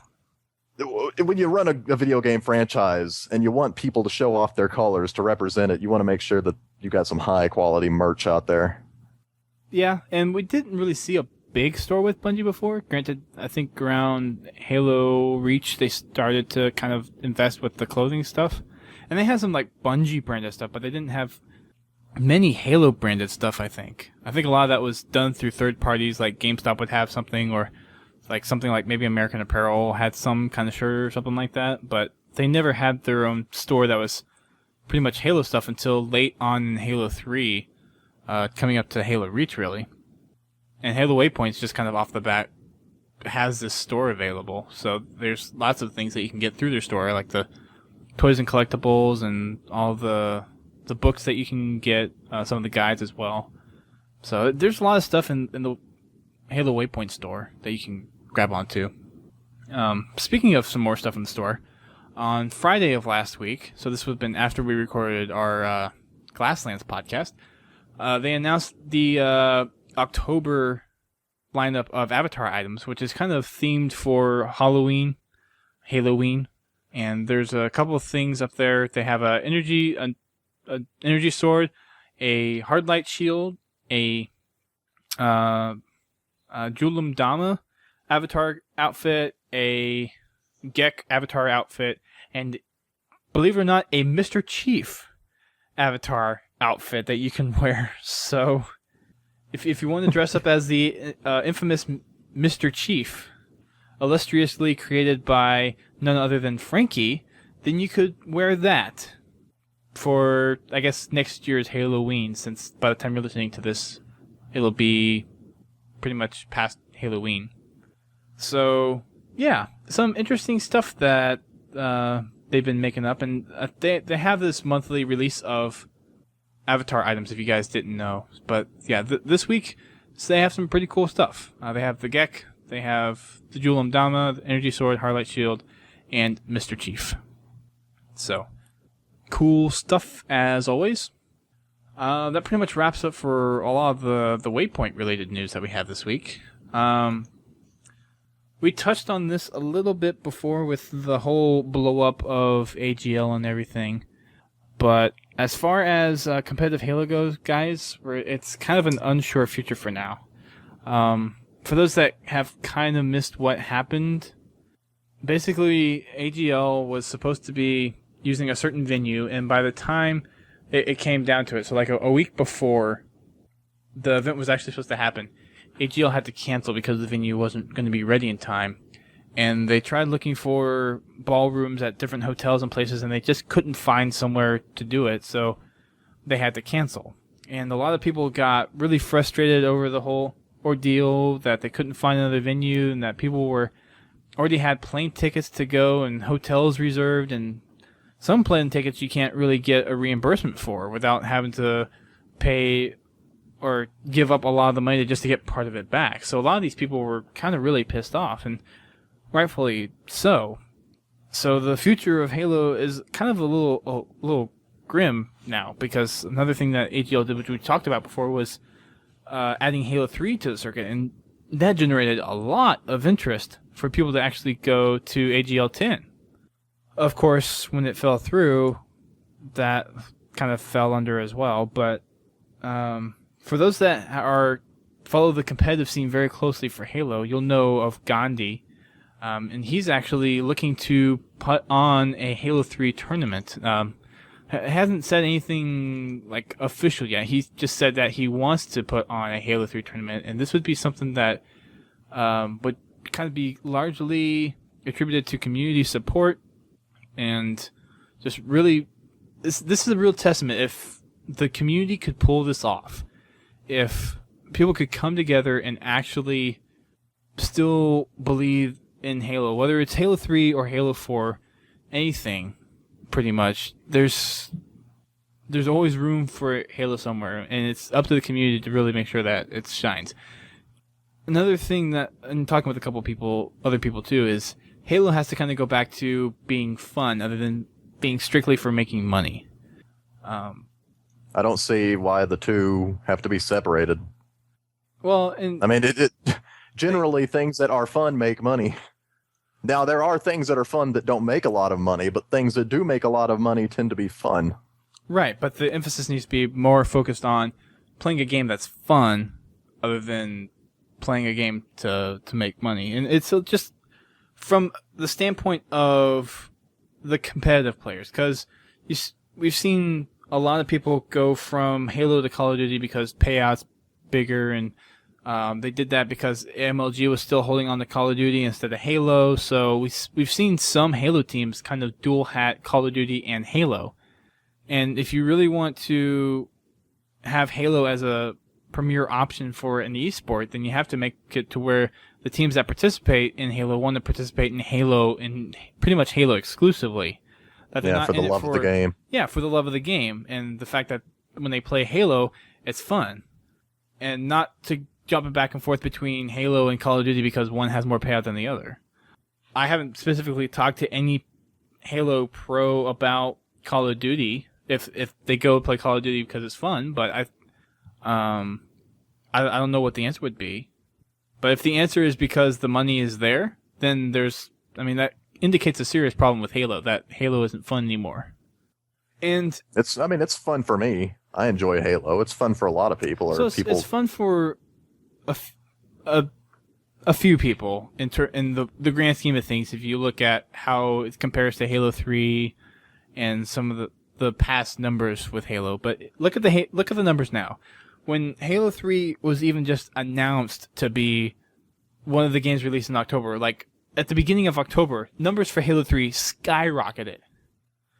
when you run a video game franchise and you want people to show off their colors to represent it, you want to make sure that you got some high quality merch out there. Yeah, and we didn't really see a big store with Bungie before. Granted, I think around Halo Reach, they started to kind of invest with the clothing stuff. And they had some like Bungie branded stuff, but they didn't have many Halo branded stuff, I think. I think a lot of that was done through third parties, like GameStop would have something, or like something like maybe American Apparel had some kind of shirt or something like that, but they never had their own store that was pretty much Halo stuff until late on in Halo 3, coming up to Halo Reach, really. And Halo Waypoint's just kind of off the bat has this store available, so there's lots of things that you can get through their store, like the toys and collectibles and all the books that you can get, some of the guides as well. So there's a lot of stuff in the Halo Waypoint store that you can grab onto. Speaking of some more stuff in the store, on Friday of last week, so this would have been after we recorded our Glasslands podcast, they announced the October lineup of Avatar items, which is kind of themed for Halloween, Halloween. And there's a couple of things up there. They have an energy sword, a hard light shield, a Julim Dama avatar outfit, a Gek avatar outfit, and believe it or not, a Mr. Chief avatar outfit that you can wear. So if you want to dress up as the infamous Mr. Chief, illustriously created by none other than Frankie, then you could wear that for, I guess, next year's Halloween, since by the time you're listening to this, it'll be pretty much past Halloween. So, yeah, some interesting stuff that they've been making up, and they have this monthly release of Avatar items, if you guys didn't know. But, yeah, this week, so they have some pretty cool stuff. They have the Gek, they have the Julim Dama, the Energy Sword, Highlight Shield, and Mr. Chief. So, cool stuff as always. That pretty much wraps up for a lot of the Waypoint related news that we have this week. We touched on this a little bit before with the whole blow up of AGL and everything. But as far as competitive Halo goes, guys, it's kind of an unsure future for now. For those that have kind of missed what happened, basically AGL was supposed to be using a certain venue, and by the time it came down to it, so like a week before the event was actually supposed to happen, AGL had to cancel because the venue wasn't going to be ready in time. And they tried looking for ballrooms at different hotels and places, and they just couldn't find somewhere to do it, so they had to cancel. And a lot of people got really frustrated over the whole ordeal, that they couldn't find another venue, and that people already had plane tickets to go and hotels reserved, and some plane tickets you can't really get a reimbursement for without having to pay or give up a lot of the money just to get part of it back. So a lot of these people were kind of really pissed off, and rightfully so. So the future of Halo is kind of a little grim now, because another thing that AGL did, which we talked about before, was adding Halo 3 to the circuit, and that generated a lot of interest for people to actually go to AGL 10. Of course, when it fell through, that kind of fell under as well, but for those that follow the competitive scene very closely for Halo, you'll know of Gandhi, and he's actually looking to put on a Halo 3 tournament. hasn't said anything like official yet. He's just said that he wants to put on a Halo 3 tournament, and this would be something that would kind of be largely attributed to community support and just really this is a real testament. If the community could pull this off, if people could come together and actually still believe in Halo, whether it's Halo 3 or Halo 4, anything, pretty much, there's always room for Halo somewhere, and it's up to the community to really make sure that it shines. Another thing that I'm talking with a couple people, other people too, is Halo has to kind of go back to being fun, other than being strictly for making money. I don't see why the two have to be separated. Well, and I mean, generally things that are fun make money. Now, there are things that are fun that don't make a lot of money, but things that do make a lot of money tend to be fun. Right, but the emphasis needs to be more focused on playing a game that's fun, other than playing a game to make money. And it's just from the standpoint of the competitive players, because we've seen a lot of people go from Halo to Call of Duty because payouts bigger, and they did that because MLG was still holding on to Call of Duty instead of Halo. So we've seen some Halo teams kind of dual hat Call of Duty and Halo. And if you really want to have Halo as a premier option for an esport, then you have to make it to where the teams that participate in Halo want to participate in Halo, and pretty much Halo exclusively. That they're not for the in it love of the game. Yeah, for the love of the game, and the fact that when they play Halo, it's fun, and not to jumping back and forth between Halo and Call of Duty because one has more payout than the other. I haven't specifically talked to any Halo pro about Call of Duty if they go play Call of Duty because it's fun, but I don't know what the answer would be. But if the answer is because the money is there, then that indicates a serious problem with Halo, that Halo isn't fun anymore. And it's fun for me. I enjoy Halo. It's fun for a lot of people. It's fun for a few people in the grand scheme of things. If you look at how it compares to Halo 3 and some of the past numbers with Halo, but look at the numbers now. When Halo 3 was even just announced to be one of the games released in October, like at the beginning of October, numbers for Halo 3 skyrocketed.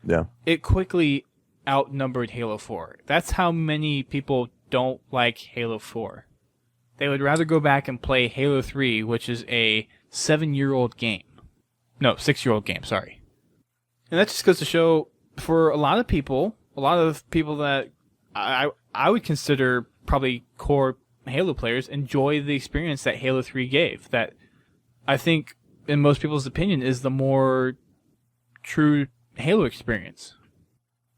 Yeah. It quickly outnumbered Halo 4. That's how many people don't like Halo 4. They would rather go back and play Halo 3, which is a 7-year-old game. No, 6-year-old game, sorry. And that just goes to show, for a lot of people that I would consider probably core Halo players, enjoy the experience that Halo 3 gave. That I think, in most people's opinion, is the more true Halo experience.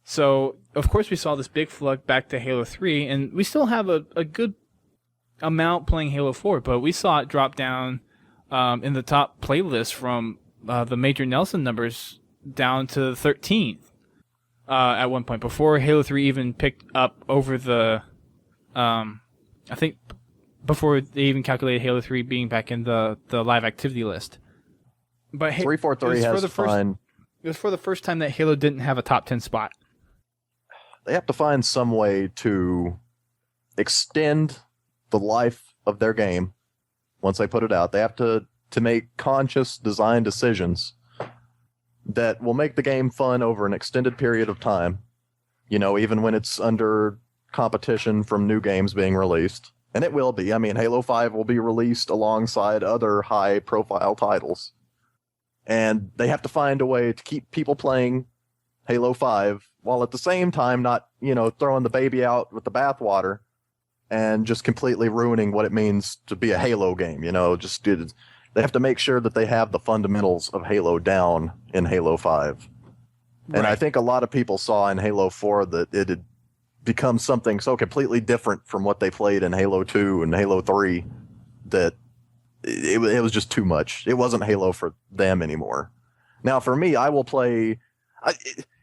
So, of course, we saw this big flood back to Halo 3, and we still have a good amount playing Halo 4, but we saw it drop down in the top playlist from the Major Nelson numbers down to 13th at one point, before Halo 3 even picked up over the I think before they even calculated Halo 3 being back in the live activity list. But 343 has to find... It was for the first time that Halo didn't have a top 10 spot. They have to find some way to extend the life of their game once they put it out. They have to make conscious design decisions that will make the game fun over an extended period of time. You know, even when it's under competition from new games being released. And it will be. I mean, Halo 5 will be released alongside other high-profile titles. And they have to find a way to keep people playing Halo 5 while at the same time not, throwing the baby out with the bathwater and just completely ruining what it means to be a Halo game. They have to make sure that they have the fundamentals of Halo down in Halo 5. Right. And I think a lot of people saw in Halo 4 that it had become something so completely different from what they played in Halo 2 and Halo 3 that it was just too much. It wasn't Halo for them anymore. Now, for me, I will play...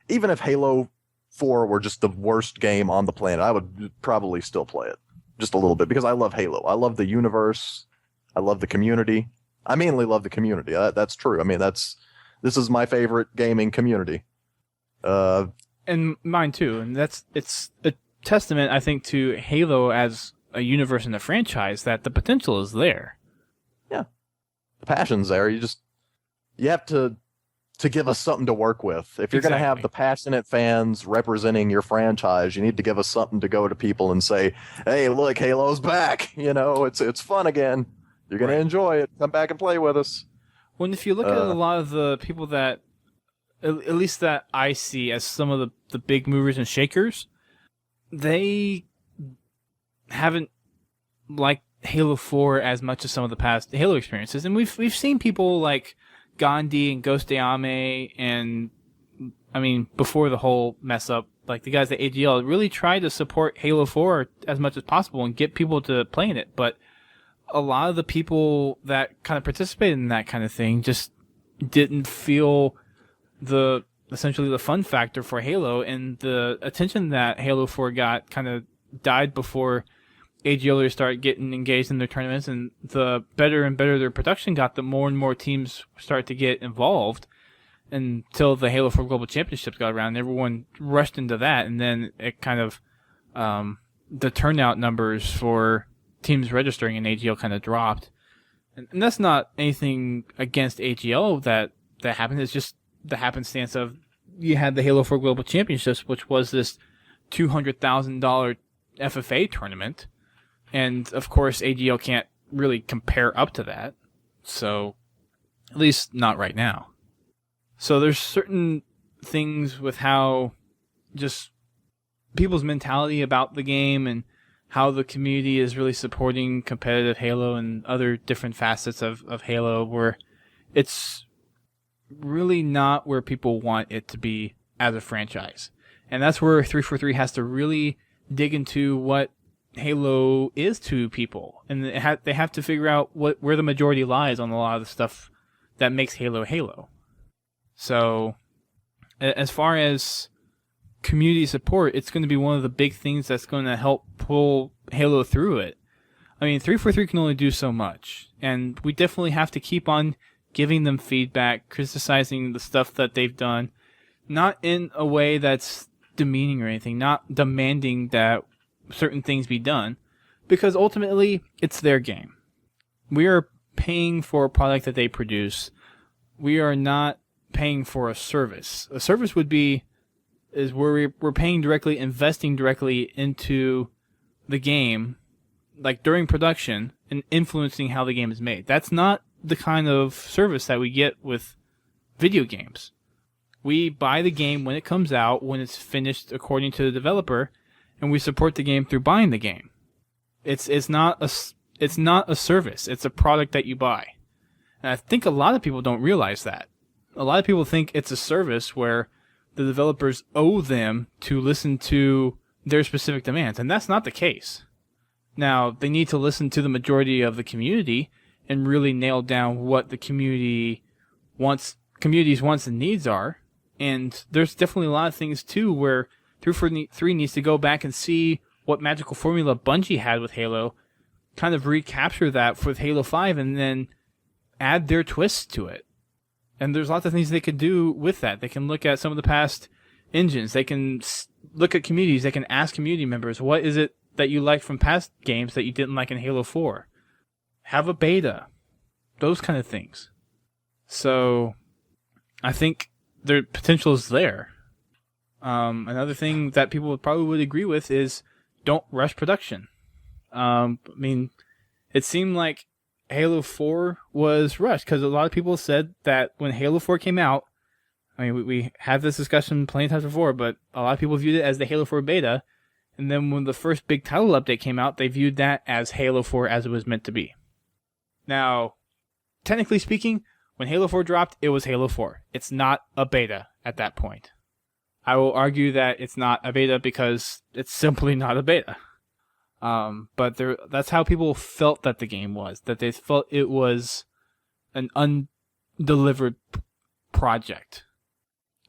even if Halo 4 were just the worst game on the planet, I would probably still play it. Just a little bit, because I love Halo. I love the universe. I love the community. I mainly love the community. That's true. I mean, this is my favorite gaming community. And mine too. And it's a testament, I think, to Halo as a universe and a franchise that the potential is there. Yeah, the passion's there. You have to give us something to work with. If you're going to have the passionate fans representing your franchise, you need to give us something to go to people and say, "Hey, look, Halo's back. It's fun again. You're going to enjoy it. Come back and play with us." When if you look at a lot of the people that, at least that I see as some of the big movers and shakers, they haven't liked Halo 4 as much as some of the past Halo experiences. And we've seen people like Gandhi and Ghost Ayame and, I mean, before the whole mess up, like the guys at AGL really tried to support Halo 4 as much as possible and get people to play in it. But a lot of the people that kind of participated in that kind of thing just didn't feel essentially the fun factor for Halo, and the attention that Halo 4 got kind of died before AGL started getting engaged in their tournaments, and the better and better their production got, the more and more teams started to get involved until the Halo 4 Global Championships got around. Everyone rushed into that, and then it kind of the turnout numbers for teams registering in AGL kind of dropped. And that's not anything against AGL that happened. It's just the happenstance of you had the Halo 4 Global Championships, which was this $200,000 FFA tournament. And, of course, AGL can't really compare up to that. So, at least not right now. So there's certain things with how just people's mentality about the game and how the community is really supporting competitive Halo and other different facets of Halo, where it's really not where people want it to be as a franchise. And that's where 343 has to really dig into what Halo is to people. And they have to figure out where the majority lies on a lot of the stuff that makes Halo Halo. So, as far as community support, it's going to be one of the big things that's going to help pull Halo through it. I mean, 343 can only do so much, and we definitely have to keep on giving them feedback, criticizing the stuff that they've done, not in a way that's demeaning or anything, not demanding that certain things be done, because ultimately it's their game. We are paying for a product that they produce. We are not paying for a service. A service is where we're paying directly, investing directly into the game, like during production, and influencing how the game is made. That's not the kind of service that we get with video games. We buy the game when it comes out, when it's finished according to the developer, and we support the game through buying the game. It's not a service. It's a product that you buy. And I think a lot of people don't realize that. A lot of people think it's a service where the developers owe them to listen to their specific demands, and that's not the case. Now, they need to listen to the majority of the community and really nail down what the community's wants and needs are. And there's definitely a lot of things too where 343 needs to go back and see what magical formula Bungie had with Halo, kind of recapture that for Halo 5, and then add their twists to it. And there's lots of things they could do with that. They can look at some of the past engines. They can look at communities. They can ask community members, what is it that you liked from past games that you didn't like in Halo 4? Have a beta. Those kind of things. So, I think their potential is there. Another thing that people probably would agree with is don't rush production. I mean, it seemed like Halo 4 was rushed because a lot of people said that when Halo 4 came out, I mean, we had this discussion plenty of times before, but a lot of people viewed it as the Halo 4 beta, and then when the first big title update came out, they viewed that as Halo 4 as it was meant to be. Now, technically speaking, when Halo 4 dropped, it was Halo 4. It's not a beta at that point. I will argue that it's not a beta because it's simply not a beta. But that's how people felt that the game was. That they felt it was an undelivered project.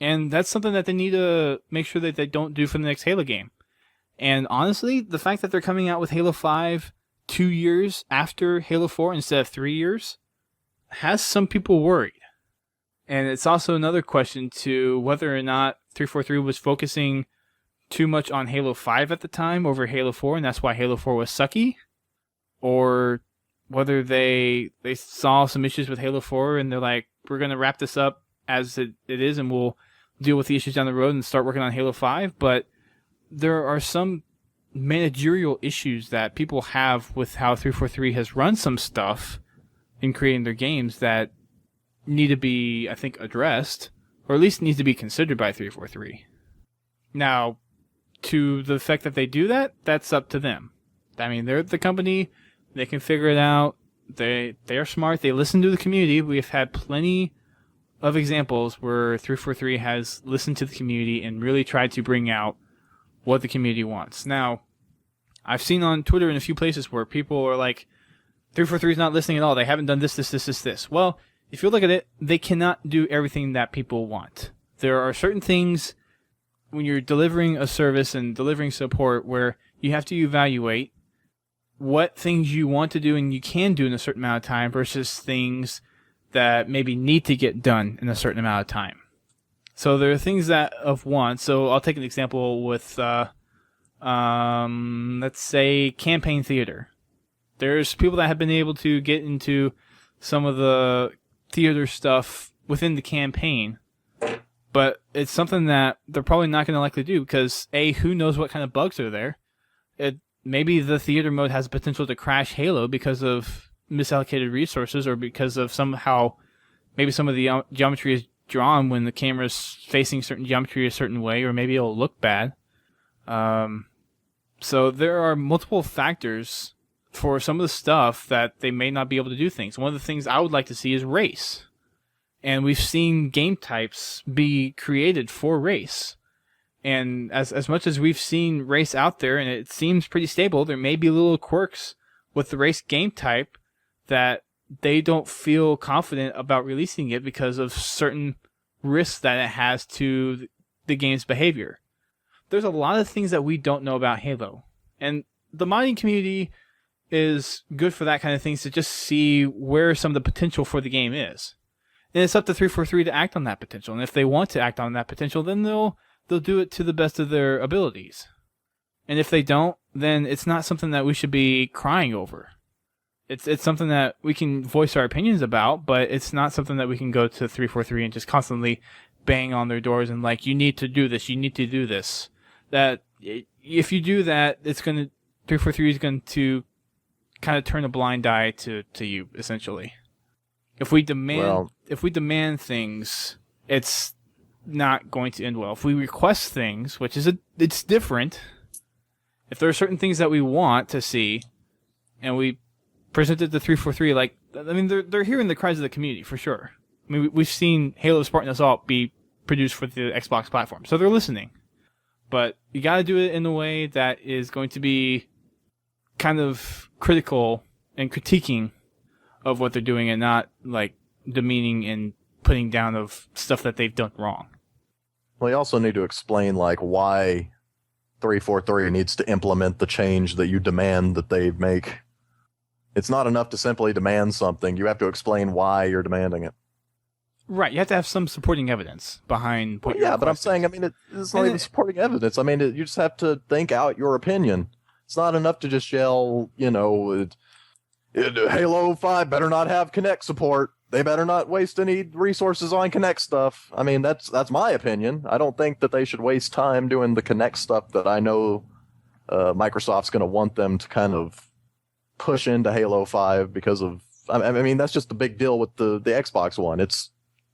And that's something that they need to make sure that they don't do for the next Halo game. And honestly, the fact that they're coming out with Halo 5 2 years after Halo 4 instead of 3 years has some people worried. And it's also another question to whether or not 343 was focusing too much on Halo 5 at the time over Halo 4, and that's why Halo 4 was sucky, or whether they saw some issues with Halo 4 and they're like, we're going to wrap this up as it is and we'll deal with the issues down the road and start working on Halo 5. But there are some managerial issues that people have with how 343 has run some stuff in creating their games that need to be, I think, addressed, or at least needs to be considered by 343. Now, to the fact that they do that, that's up to them. I mean, they're the company, they can figure it out, they are smart, they listen to the community. We've had plenty of examples where 343 has listened to the community and really tried to bring out what the community wants. Now, I've seen on Twitter in a few places where people are like, 343 is not listening at all, they haven't done this. Well, if you look at it, they cannot do everything that people want. There are certain things when you're delivering a service and delivering support where you have to evaluate what things you want to do and you can do in a certain amount of time versus things that maybe need to get done in a certain amount of time. So there are things that of want. So I'll take an example with, let's say, campaign theater. There's people that have been able to get into some of the theater stuff within the campaign, but it's something that they're probably not going to likely do because, A, who knows what kind of bugs are there? Maybe the theater mode has the potential to crash Halo because of misallocated resources or because of somehow maybe some of the geometry is drawn when the camera's facing certain geometry a certain way, or maybe it'll look bad. So there are multiple factors for some of the stuff that they may not be able to do things. One of the things I would like to see is race. And we've seen game types be created for race. And as much as we've seen race out there and it seems pretty stable, there may be little quirks with the race game type that they don't feel confident about releasing it because of certain risks that it has to the game's behavior. There's a lot of things that we don't know about Halo. And the modding community is good for that kind of things, to just see where some of the potential for the game is. And it's up to 343 to act on that potential. And if they want to act on that potential, then they'll do it to the best of their abilities. And if they don't, then it's not something that we should be crying over. It's something that we can voice our opinions about, but it's not something that we can go to 343 and just constantly bang on their doors and like, you need to do this, you need to do this. That if you do that, 343 is going to kind of turn a blind eye to you, essentially. If we demand things, it's not going to end well. If we request things, which is it's different. If there are certain things that we want to see, and we present it to 343, like, I mean, they're hearing the cries of the community for sure. I mean, we've seen Halo Spartan Assault be produced for the Xbox platform, so they're listening. But you got to do it in a way that is going to be kind of critical and critiquing of what they're doing, and not like demeaning and putting down of stuff that they've done wrong. Well, you also need to explain like why 343 needs to implement the change that you demand that they make. It's not enough to simply demand something. You have to explain why you're demanding it. Right, you have to have some supporting evidence behind what you're requesting. But I'm saying, I mean, it's not even supporting evidence. I mean, you just have to think out your opinion. It's not enough to just yell, Halo 5 better not have Kinect support. They better not waste any resources on Kinect stuff. I mean, that's my opinion. I don't think that they should waste time doing the Kinect stuff that I know Microsoft's going to want them to kind of push into Halo 5 because of... I mean, that's just the big deal with the Xbox One.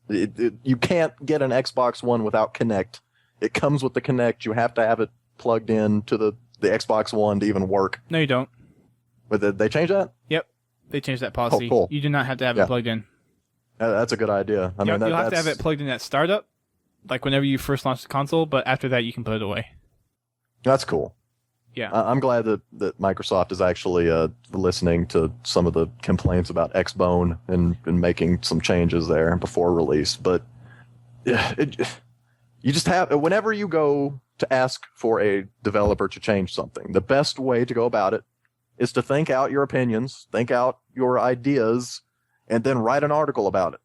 You can't get an Xbox One without Kinect. It comes with the Kinect. You have to have it plugged in to the Xbox One to even work. No, you don't. But they changed that? Yep. They changed that policy. Oh, cool. You do not have to have it plugged in. That's a good idea. I mean, you'll have to have it plugged in at startup, like whenever you first launch the console, but after that you can put it away. That's cool. Yeah. I'm glad that Microsoft is actually listening to some of the complaints about Xbone and making some changes there before release. But you just have, whenever you go to ask for a developer to change something, the best way to go about it is to think out your opinions, think out your ideas, and then write an article about it.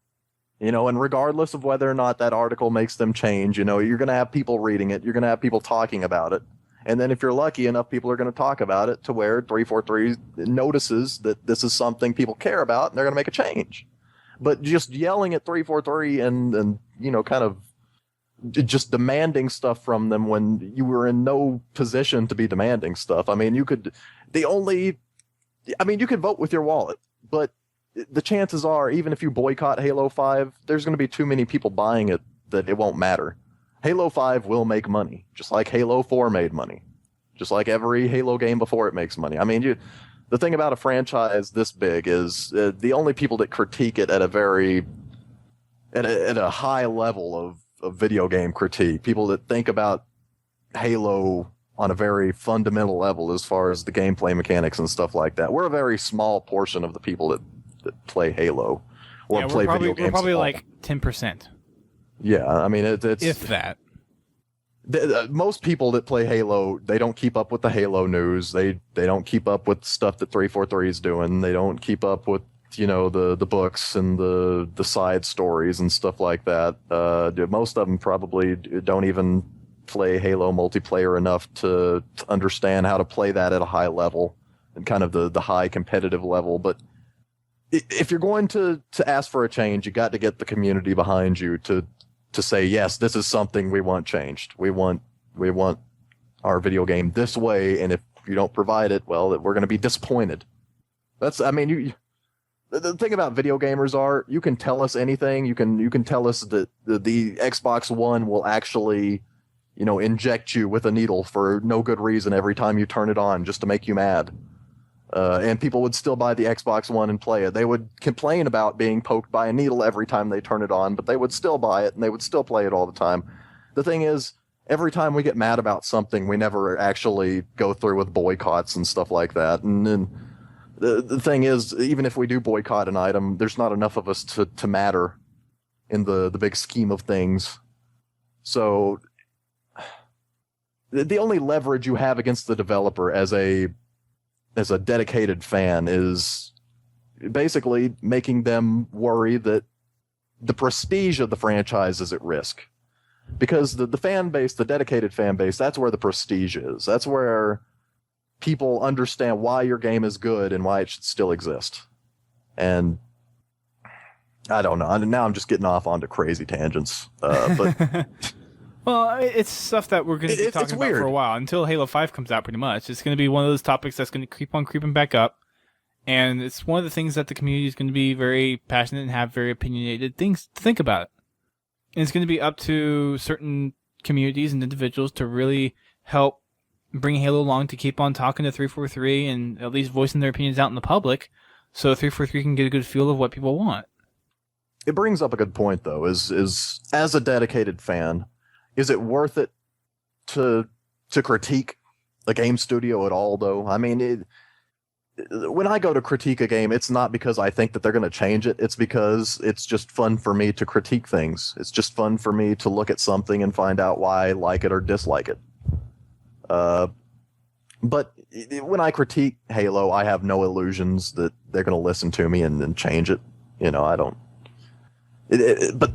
And regardless of whether or not that article makes them change, you're going to have people reading it. You're going to have people talking about it. And then if you're lucky enough, people are going to talk about it to where 343 notices that this is something people care about and they're going to make a change. But just yelling at 343 and kind of just demanding stuff from them when you were in no position to be demanding stuff. I mean, you could vote with your wallet, but the chances are, even if you boycott Halo 5, there's going to be too many people buying it that it won't matter. Halo 5 will make money, just like Halo 4 made money, just like every Halo game before it makes money. I mean, the thing about a franchise this big is the only people that critique it at a high level of video game critique, people that think about Halo on a very fundamental level as far as the gameplay mechanics and stuff like that. We're a very small portion of the people that play Halo or play video games. We're probably like 10%. Yeah, I mean, it's if that. Most people that play Halo, they don't keep up with the Halo news. They don't keep up with stuff that 343 is doing. They don't keep up with the books and the side stories and stuff like that. Most of them probably don't even play Halo multiplayer enough to understand how to play that at a high level and kind of the high competitive level. But if you're going to ask for a change, you got to get the community behind you to say, yes, this is something we want changed. We want our video game this way, and if you don't provide it, well, we're going to be disappointed. The thing about video gamers are, you can tell us anything. You can tell us that the Xbox One will actually, inject you with a needle for no good reason every time you turn it on just to make you mad. And people would still buy the Xbox One and play it. They would complain about being poked by a needle every time they turn it on, but they would still buy it and they would still play it all the time. The thing is, every time we get mad about something, we never actually go through with boycotts and stuff like that. And then the thing is, even if we do boycott an item, there's not enough of us to matter in the big scheme of things. So the only leverage you have against the developer as a dedicated fan is basically making them worry that the prestige of the franchise is at risk. Because the fan base, the dedicated fan base, that's where the prestige is. That's where people understand why your game is good and why it should still exist. And I don't know. Now I'm just getting off onto crazy tangents. But well, it's stuff that we're going to be talking about for a while until Halo 5 comes out, pretty much. It's going to be one of those topics that's going to keep on creeping back up. And it's one of the things that the community is going to be very passionate and have very opinionated things to think about. And it's going to be up to certain communities and individuals to really help bring Halo along, to keep on talking to 343 and at least voicing their opinions out in the public, so 343 can get a good feel of what people want. It brings up a good point, though, is as a dedicated fan, is it worth it to critique a game studio at all, though? I mean, when I go to critique a game, it's not because I think that they're going to change it. It's because it's just fun for me to critique things. It's just fun for me to look at something and find out why I like it or dislike it. But when I critique Halo, I have no illusions that they're going to listen to me and change it. I don't. But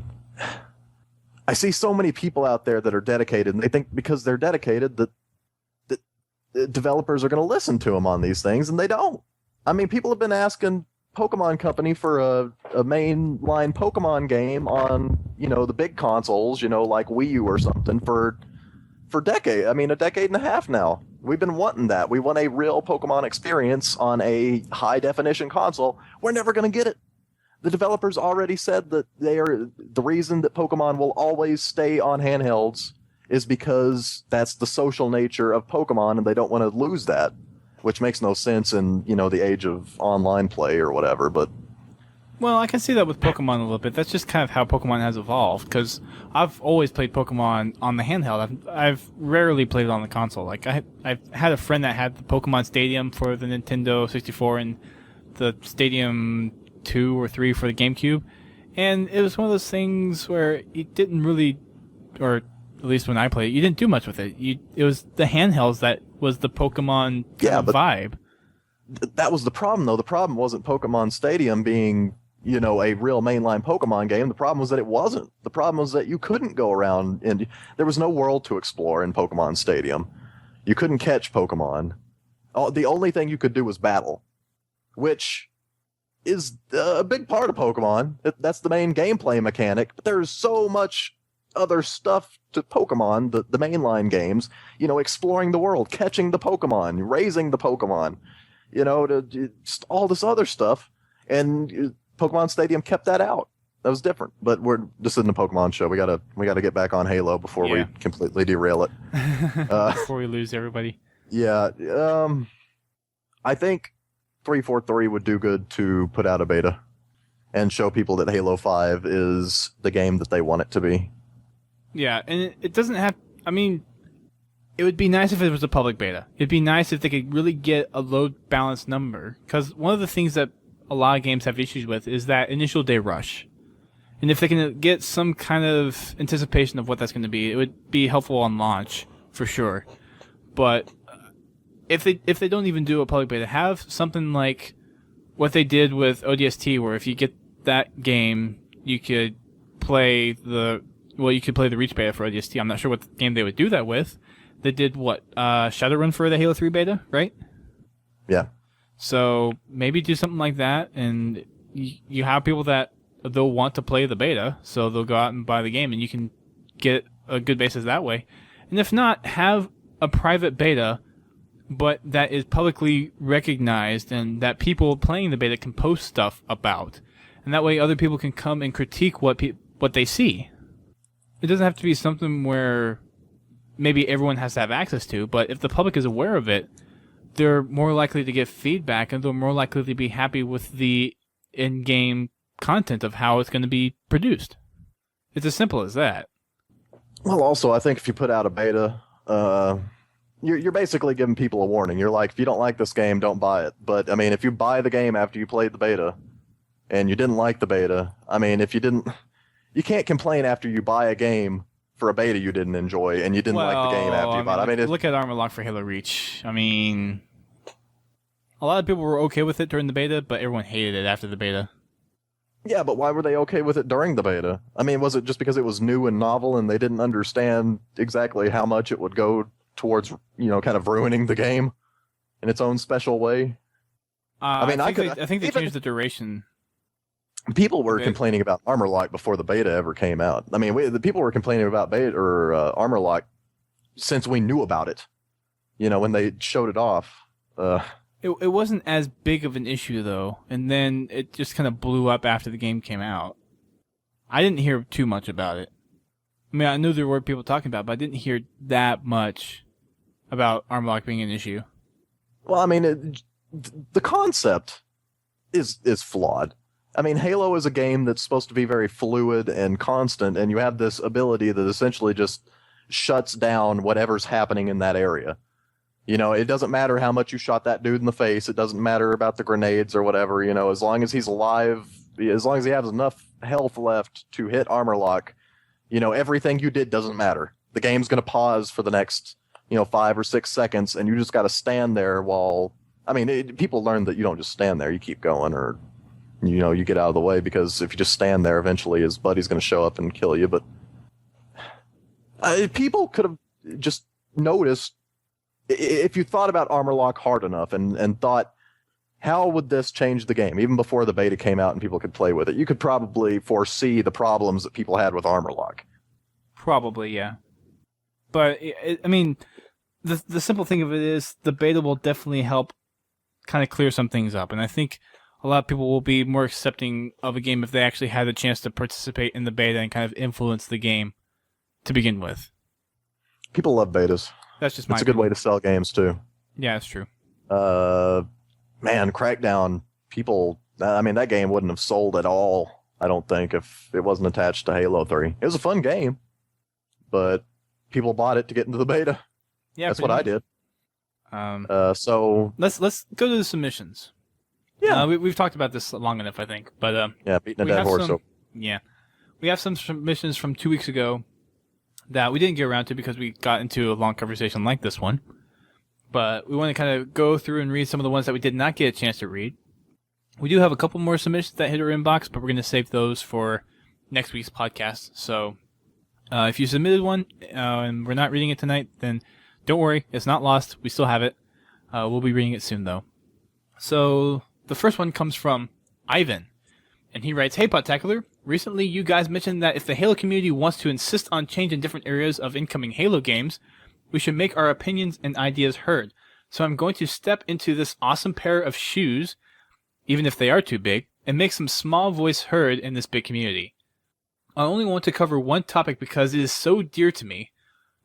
I see so many people out there that are dedicated, and they think because they're dedicated that developers are going to listen to them on these things, and they don't. I mean, people have been asking Pokemon Company for a mainline Pokemon game on, the big consoles, like Wii U or something for a decade and a half now. We've been wanting that. We want a real Pokemon experience on a high-definition console. We're never going to get it. The developers already said that the reason that Pokemon will always stay on handhelds is because that's the social nature of Pokemon, and they don't want to lose that, which makes no sense in, the age of online play or whatever, but... Well, I can see that with Pokemon a little bit. That's just kind of how Pokemon has evolved, because I've always played Pokemon on the handheld. I've rarely played it on the console. Like, I've had a friend that had the Pokemon Stadium for the Nintendo 64 and the Stadium 2 or 3 for the GameCube, and it was one of those things where you didn't really, or at least when I played it, you didn't do much with it. It was the handhelds that was the Pokemon vibe. That was the problem, though. The problem wasn't Pokemon Stadium being a real mainline Pokemon game. The problem was that it wasn't. The problem was that you couldn't go around and there was no world to explore in Pokemon Stadium. You couldn't catch Pokemon. The only thing you could do was battle, which is a big part of Pokemon. That's the main gameplay mechanic, but there's so much other stuff to Pokemon, the mainline games, exploring the world, catching the Pokemon, raising the Pokemon, just all this other stuff. And Pokemon Stadium kept that out. That was different, but this isn't a Pokemon show. We gotta get back on Halo before we completely derail it. Before we lose everybody. Yeah. I think 343 would do good to put out a beta and show people that Halo 5 is the game that they want it to be. Yeah, and it doesn't have... I mean, it would be nice if it was a public beta. It'd be nice if they could really get a load-balanced number, because one of the things that a lot of games have issues with is that initial day rush. And if they can get some kind of anticipation of what that's going to be, it would be helpful on launch, for sure. But if they don't even do a public beta, have something like what they did with ODST, where if you get that game, you could play the Reach beta for ODST. I'm not sure what game they would do that with. They did Shadowrun for the Halo 3 beta, right? Yeah. So maybe do something like that, and you have people that they'll want to play the beta, so they'll go out and buy the game, and you can get a good basis that way. And if not, have a private beta, but that is publicly recognized and that people playing the beta can post stuff about. And that way other people can come and critique what they see. It doesn't have to be something where maybe everyone has to have access to, but if the public is aware of it, they're more likely to get feedback, and they're more likely to be happy with the in-game content of how it's going to be produced. It's as simple as that. Well, also, I think if you put out a beta, you're basically giving people a warning. You're like, if you don't like this game, don't buy it. But, I mean, if you buy the game after you played the beta, and you didn't like the beta, I mean, you can't complain after you buy a game for a beta you didn't enjoy, and you didn't like the game after you bought it. Look at Armor Lock for Halo Reach. I mean, a lot of people were okay with it during the beta, but everyone hated it after the beta. Yeah, but why were they okay with it during the beta? I mean, was it just because it was new and novel and they didn't understand exactly how much it would go towards, kind of ruining the game in its own special way? I think they changed the duration. People were complaining about Armor Lock before the beta ever came out. I mean, the people were complaining about beta or Armor Lock since we knew about it. When they showed it off. It wasn't as big of an issue though, and then it just kind of blew up after the game came out. I didn't hear too much about it. I mean, I knew there were people talking about it, but I didn't hear that much about Armor Lock being an issue. Well, I mean, the concept is flawed. I mean, Halo is a game that's supposed to be very fluid and constant, and you have this ability that essentially just shuts down whatever's happening in that area. It doesn't matter how much you shot that dude in the face. It doesn't matter about the grenades or whatever. As long as he's alive, as long as he has enough health left to hit Armor Lock, everything you did doesn't matter. The game's going to pause for the next, 5 or 6 seconds, and you just got to stand there while... I mean, people learn that you don't just stand there. You keep going, or, you get out of the way, because if you just stand there, eventually his buddy's going to show up and kill you. But people could have just noticed, if you thought about Armor Lock hard enough and thought, how would this change the game? Even before the beta came out and people could play with it, you could probably foresee the problems that people had with Armor Lock. Probably, yeah. But, I mean, the simple thing of it is the beta will definitely help kind of clear some things up. And I think a lot of people will be more accepting of a game if they actually had a chance to participate in the beta and kind of influence the game to begin with. People love betas. That's just my It's a good way to sell games, too. Yeah, that's true. Man, Crackdown, people... I mean, that game wouldn't have sold at all, I don't think, if it wasn't attached to Halo 3. It was a fun game, but people bought it to get into the beta. Yeah, that's what I did. So... Let's go to the submissions. Yeah. We've talked about this long enough, I think. But yeah, beating a dead horse. Yeah. We have some submissions from 2 weeks ago that we didn't get around to because we got into a long conversation like this one. But we want to kind of go through and read some of the ones that we did not get a chance to read. We do have a couple more submissions that hit our inbox, but we're going to save those for next week's podcast. So if you submitted one and we're not reading it tonight, then don't worry. It's not lost. We still have it. We'll be reading it soon, though. So the first one comes from Ivan. And he writes, "Hey, Podtacular. Recently, you guys mentioned that if the Halo community wants to insist on change in different areas of incoming Halo games, we should make our opinions and ideas heard. So I'm going to step into this awesome pair of shoes, even if they are too big, and make some small voice heard in this big community. I only want to cover one topic because it is so dear to me.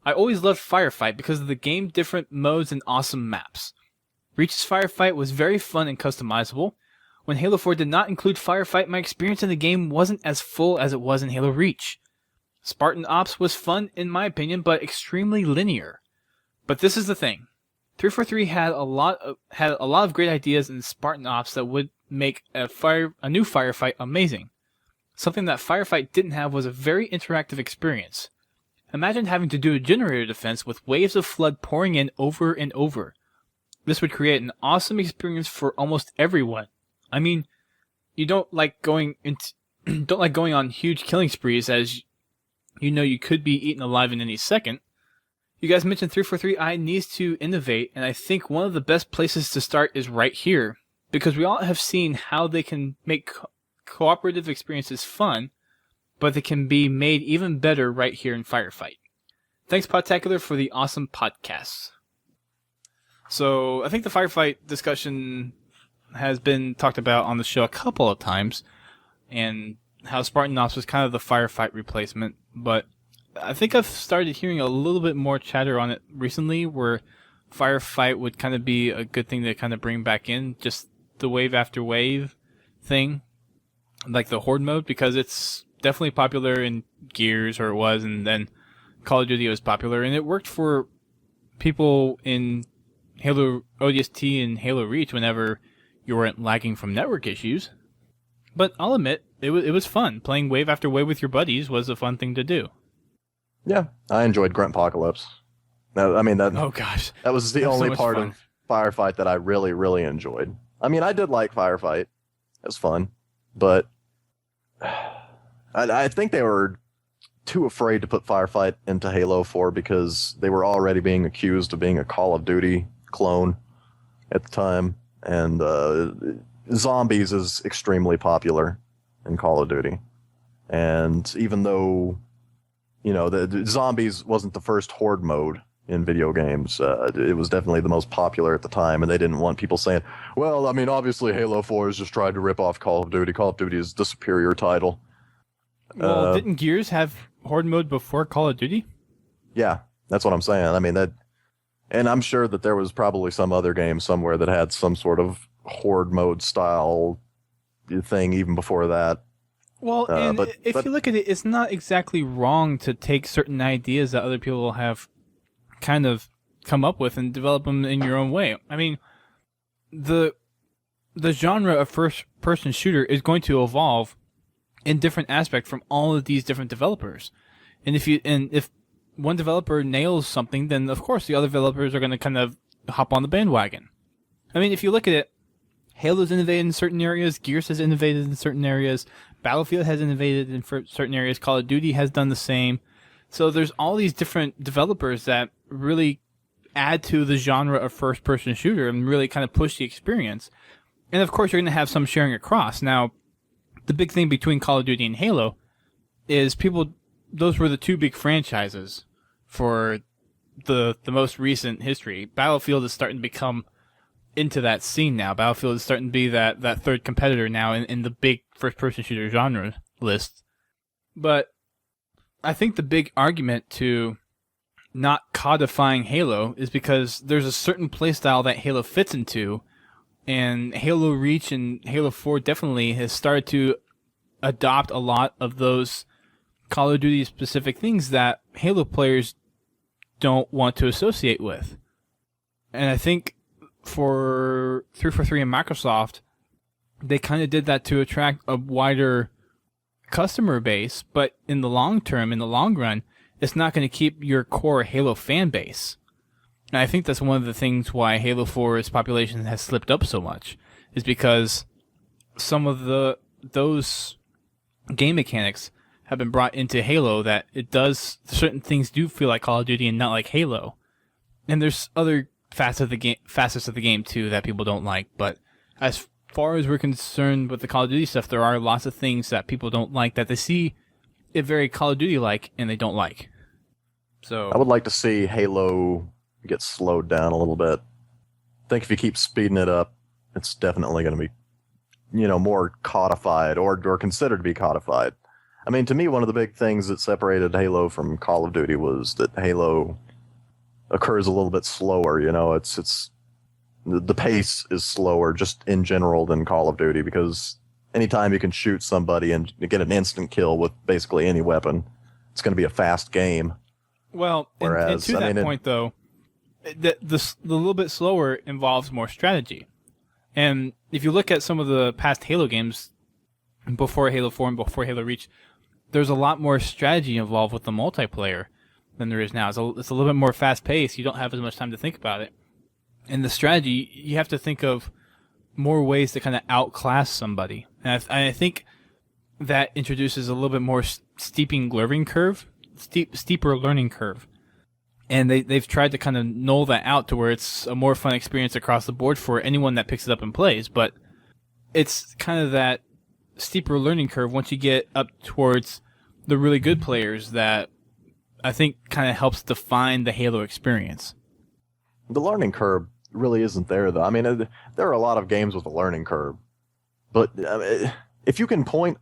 I always loved Firefight because of the game, different modes, and awesome maps. Reach's Firefight was very fun and customizable. When Halo 4 did not include Firefight, my experience in the game wasn't as full as it was in Halo Reach. Spartan Ops was fun in my opinion, but extremely linear. But this is the thing. 343 had a lot of great ideas in Spartan Ops that would make a new Firefight amazing. Something that Firefight didn't have was a very interactive experience. Imagine having to do a generator defense with waves of flood pouring in over and over. This would create an awesome experience for almost everyone. I mean, you don't like going on huge killing sprees, as you know you could be eaten alive in any second. You guys mentioned 343i needs to innovate, and I think one of the best places to start is right here, because we all have seen how they can make cooperative experiences fun, but they can be made even better right here in Firefight. Thanks, Podtacular, for the awesome podcasts." So I think the Firefight discussion has been talked about on the show a couple of times, and how Spartan Ops was kind of the Firefight replacement, but I think I've started hearing a little bit more chatter on it recently, where Firefight would kind of be a good thing to kind of bring back in, just the wave after wave thing, like the Horde mode, because it's definitely popular in Gears, or it was, and then Call of Duty was popular, and it worked for people in Halo ODST and Halo Reach whenever you weren't lagging from network issues. But I'll admit, it was fun. Playing wave after wave with your buddies was a fun thing to do. Yeah, I enjoyed Grunt Apocalypse. Oh gosh, that was the only part of Firefight that I really, really enjoyed. I mean, I did like Firefight. It was fun. But I think they were too afraid to put Firefight into Halo 4 because they were already being accused of being a Call of Duty clone at the time. And zombies is extremely popular in Call of Duty. And even though, you know, the zombies wasn't the first horde mode in video games, it was definitely the most popular at the time, and they didn't want people saying, well, I mean, obviously Halo 4 has just tried to rip off Call of Duty. Call of Duty is the superior title. Well, didn't Gears have horde mode before Call of Duty? Yeah, that's what I'm saying. I mean, that, and I'm sure that there was probably some other game somewhere that had some sort of horde mode style thing even before that. Well, and if you look at it, it's not exactly wrong to take certain ideas that other people have kind of come up with and develop them in your own way. I mean, the genre of first-person shooter is going to evolve in different aspects from all of these different developers. And if one developer nails something, then of course the other developers are going to kind of hop on the bandwagon. I mean, if you look at it, Halo's innovated in certain areas, Gears has innovated in certain areas, Battlefield has innovated in certain areas, Call of Duty has done the same. So there's all these different developers that really add to the genre of first-person shooter and really kind of push the experience. And of course, you're going to have some sharing across. Now, the big thing between Call of Duty and Halo is those were the two big franchises for the most recent history. Battlefield is starting to become into that scene now. Battlefield is starting to be that third competitor now in the big first-person shooter genre list. But I think the big argument to not codifying Halo is because there's a certain playstyle that Halo fits into, and Halo Reach and Halo 4 definitely has started to adopt a lot of those Call of Duty specific things that Halo players don't want to associate with. And I think for 343 and Microsoft, they kind of did that to attract a wider customer base, but in the long term, in the long run, it's not going to keep your core Halo fan base. And I think that's one of the things why Halo 4's population has slipped up so much, is because some of those game mechanics have been brought into Halo that it does certain things do feel like Call of Duty and not like Halo. And there's other facets of the game too that people don't like. But as far as we're concerned with the Call of Duty stuff, there are lots of things that people don't like that they see it very Call of Duty like and they don't like. So I would like to see Halo get slowed down a little bit. I think if you keep speeding it up, it's definitely going to be, more codified or considered to be codified. I mean, to me, one of the big things that separated Halo from Call of Duty was that Halo occurs a little bit slower. It's the pace is slower just in general than Call of Duty, because anytime you can shoot somebody and get an instant kill with basically any weapon, it's going to be a fast game. Well, and to that point, though, the little bit slower involves more strategy. And if you look at some of the past Halo games, before Halo 4 and before Halo Reach, there's a lot more strategy involved with the multiplayer than there is now. It's a little bit more fast-paced. You don't have as much time to think about it. And the strategy, you have to think of more ways to kind of outclass somebody. And I think that introduces a little bit more steeper learning curve. And they've tried to kind of null that out to where it's a more fun experience across the board for anyone that picks it up and plays. But it's kind of that steeper learning curve once you get up towards the really good players that I think kind of helps define the Halo experience. The learning curve really isn't there, though. I mean, there are a lot of games with a learning curve. But if you can point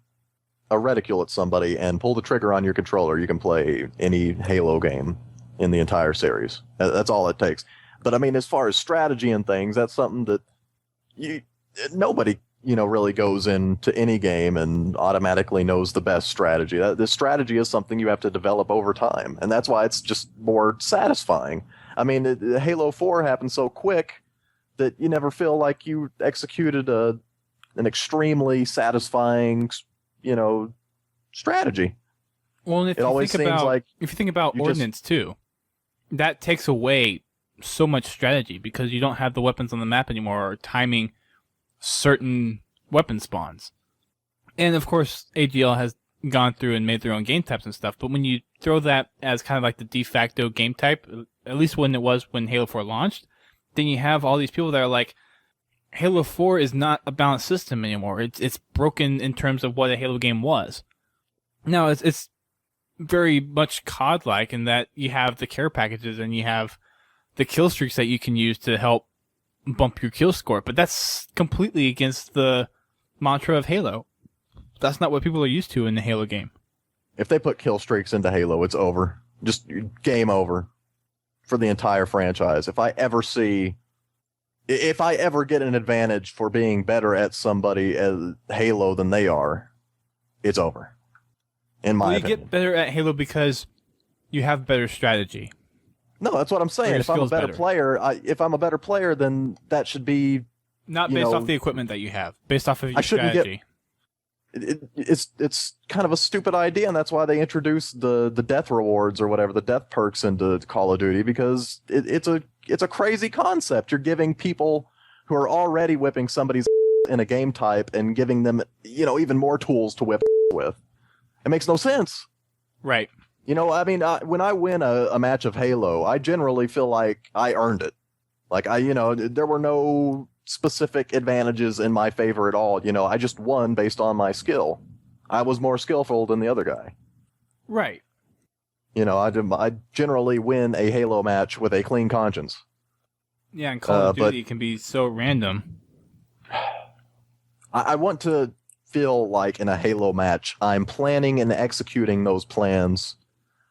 a reticule at somebody and pull the trigger on your controller, you can play any Halo game in the entire series. That's all it takes. But I mean, as far as strategy and things, that's something that nobody, really goes into any game and automatically knows the best strategy. The strategy is something you have to develop over time, and that's why it's just more satisfying. I mean, Halo 4 happened so quick that you never feel like you executed an extremely satisfying, strategy. Well, and if you think about Ordnance too, that takes away so much strategy because you don't have the weapons on the map anymore or timing certain weapon spawns. And of course, AGL has gone through and made their own game types and stuff, but when you throw that as kind of like the de facto game type, at least when it was when Halo 4 launched, then you have all these people that are like, Halo 4 is not a balanced system anymore. It's broken in terms of what a Halo game was. Now, it's very much COD-like in that you have the care packages and you have the kill streaks that you can use to help bump your kill score, but that's completely against the mantra of Halo. That's not what people are used to in the Halo game. If they put kill streaks into Halo, it's over. Just game over for the entire franchise. If I ever get an advantage for being better at somebody at Halo than they are, it's over. In my opinion. You get better at Halo because you have better strategy. No, that's what I'm saying. If I'm a better player, then that should be not based off the equipment that you have, based off of your strategy. It's kind of a stupid idea, and that's why they introduced the death rewards or whatever, the death perks into Call of Duty, because it's a crazy concept. You're giving people who are already whipping somebody's in a game type and giving them even more tools to whip with. It makes no sense. Right. I mean, when I win a match of Halo, I generally feel like I earned it. Like, there were no specific advantages in my favor at all. I just won based on my skill. I was more skillful than the other guy. Right. I generally win a Halo match with a clean conscience. Yeah, and Call of Duty can be so random. I want to feel like in a Halo match, I'm planning and executing those plans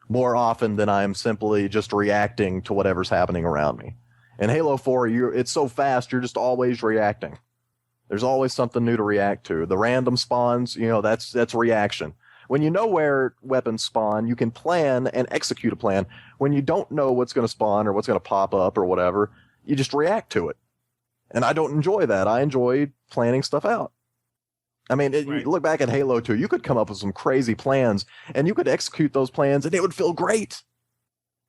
more often than I'm simply just reacting to whatever's happening around me. In Halo 4, it's so fast, you're just always reacting. There's always something new to react to. The random spawns, that's reaction. When you know where weapons spawn, you can plan and execute a plan. When you don't know what's going to spawn or what's going to pop up or whatever, you just react to it. And I don't enjoy that. I enjoy planning stuff out. I mean, right. You look back at Halo 2, you could come up with some crazy plans, and you could execute those plans, and it would feel great.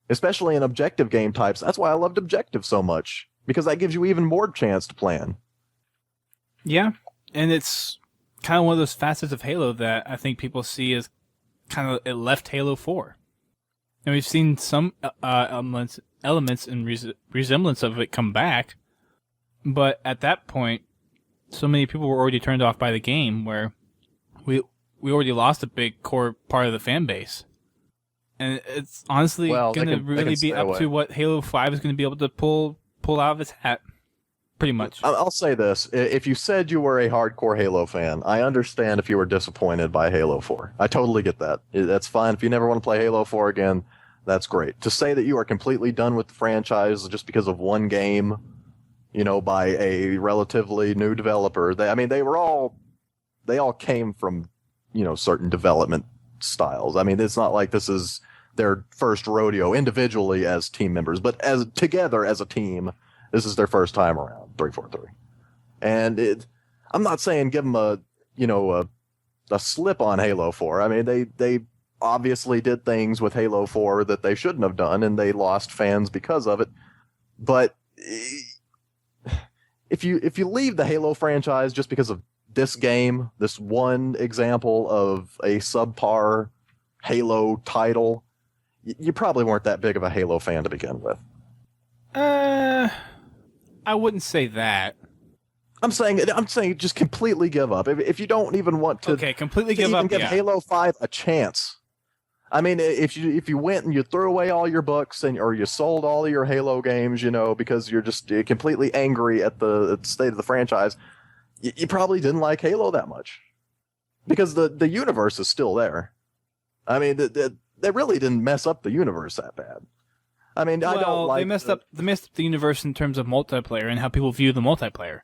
Especially in objective game types. That's why I loved objective so much, because that gives you even more chance to plan. Yeah, and it's kind of one of those facets of Halo that I think people see as kind of it left Halo 4. And we've seen some elements and resemblance of it come back, but at that point, so many people were already turned off by the game where we already lost a big core part of the fan base. And it's honestly going to really be up to what Halo 5 is going to be able to pull out of its hat, pretty much. I'll say this. If you said you were a hardcore Halo fan, I understand if you were disappointed by Halo 4. I totally get that. That's fine. If you never want to play Halo 4 again, that's great. To say that you are completely done with the franchise just because of one game, by a relatively new developer, they all came from, certain development styles. I mean, it's not like this is their first rodeo individually as team members, but as together as a team, this is their first time around 343. And I'm not saying give them a slip on Halo 4. I mean, they obviously did things with Halo 4 that they shouldn't have done, and they lost fans because of it. But if you leave the Halo franchise just because of this game, this one example of a subpar Halo title, you probably weren't that big of a Halo fan to begin with. I wouldn't say that. I'm saying just completely give up. If you don't even want to, completely give Halo 5 a chance. I mean, if you went and you threw away all your books or you sold all of your Halo games, because you're just completely angry at the state of the franchise, you probably didn't like Halo that much, because the universe is still there. I mean, they really didn't mess up the universe that bad. I mean, I don't like... They messed up the universe in terms of multiplayer and how people view the multiplayer.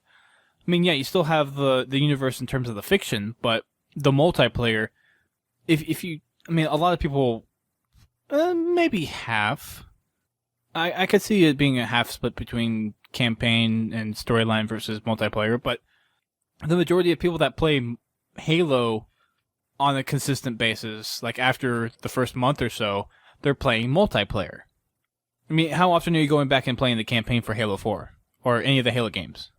I mean, yeah, you still have the universe in terms of the fiction, but the multiplayer, if you... I mean, a lot of people... maybe half. I could see it being a half split between campaign and storyline versus multiplayer, but the majority of people that play Halo on a consistent basis, like after the first month or so, they're playing multiplayer. I mean, how often are you going back and playing the campaign for Halo 4 or any of the Halo games?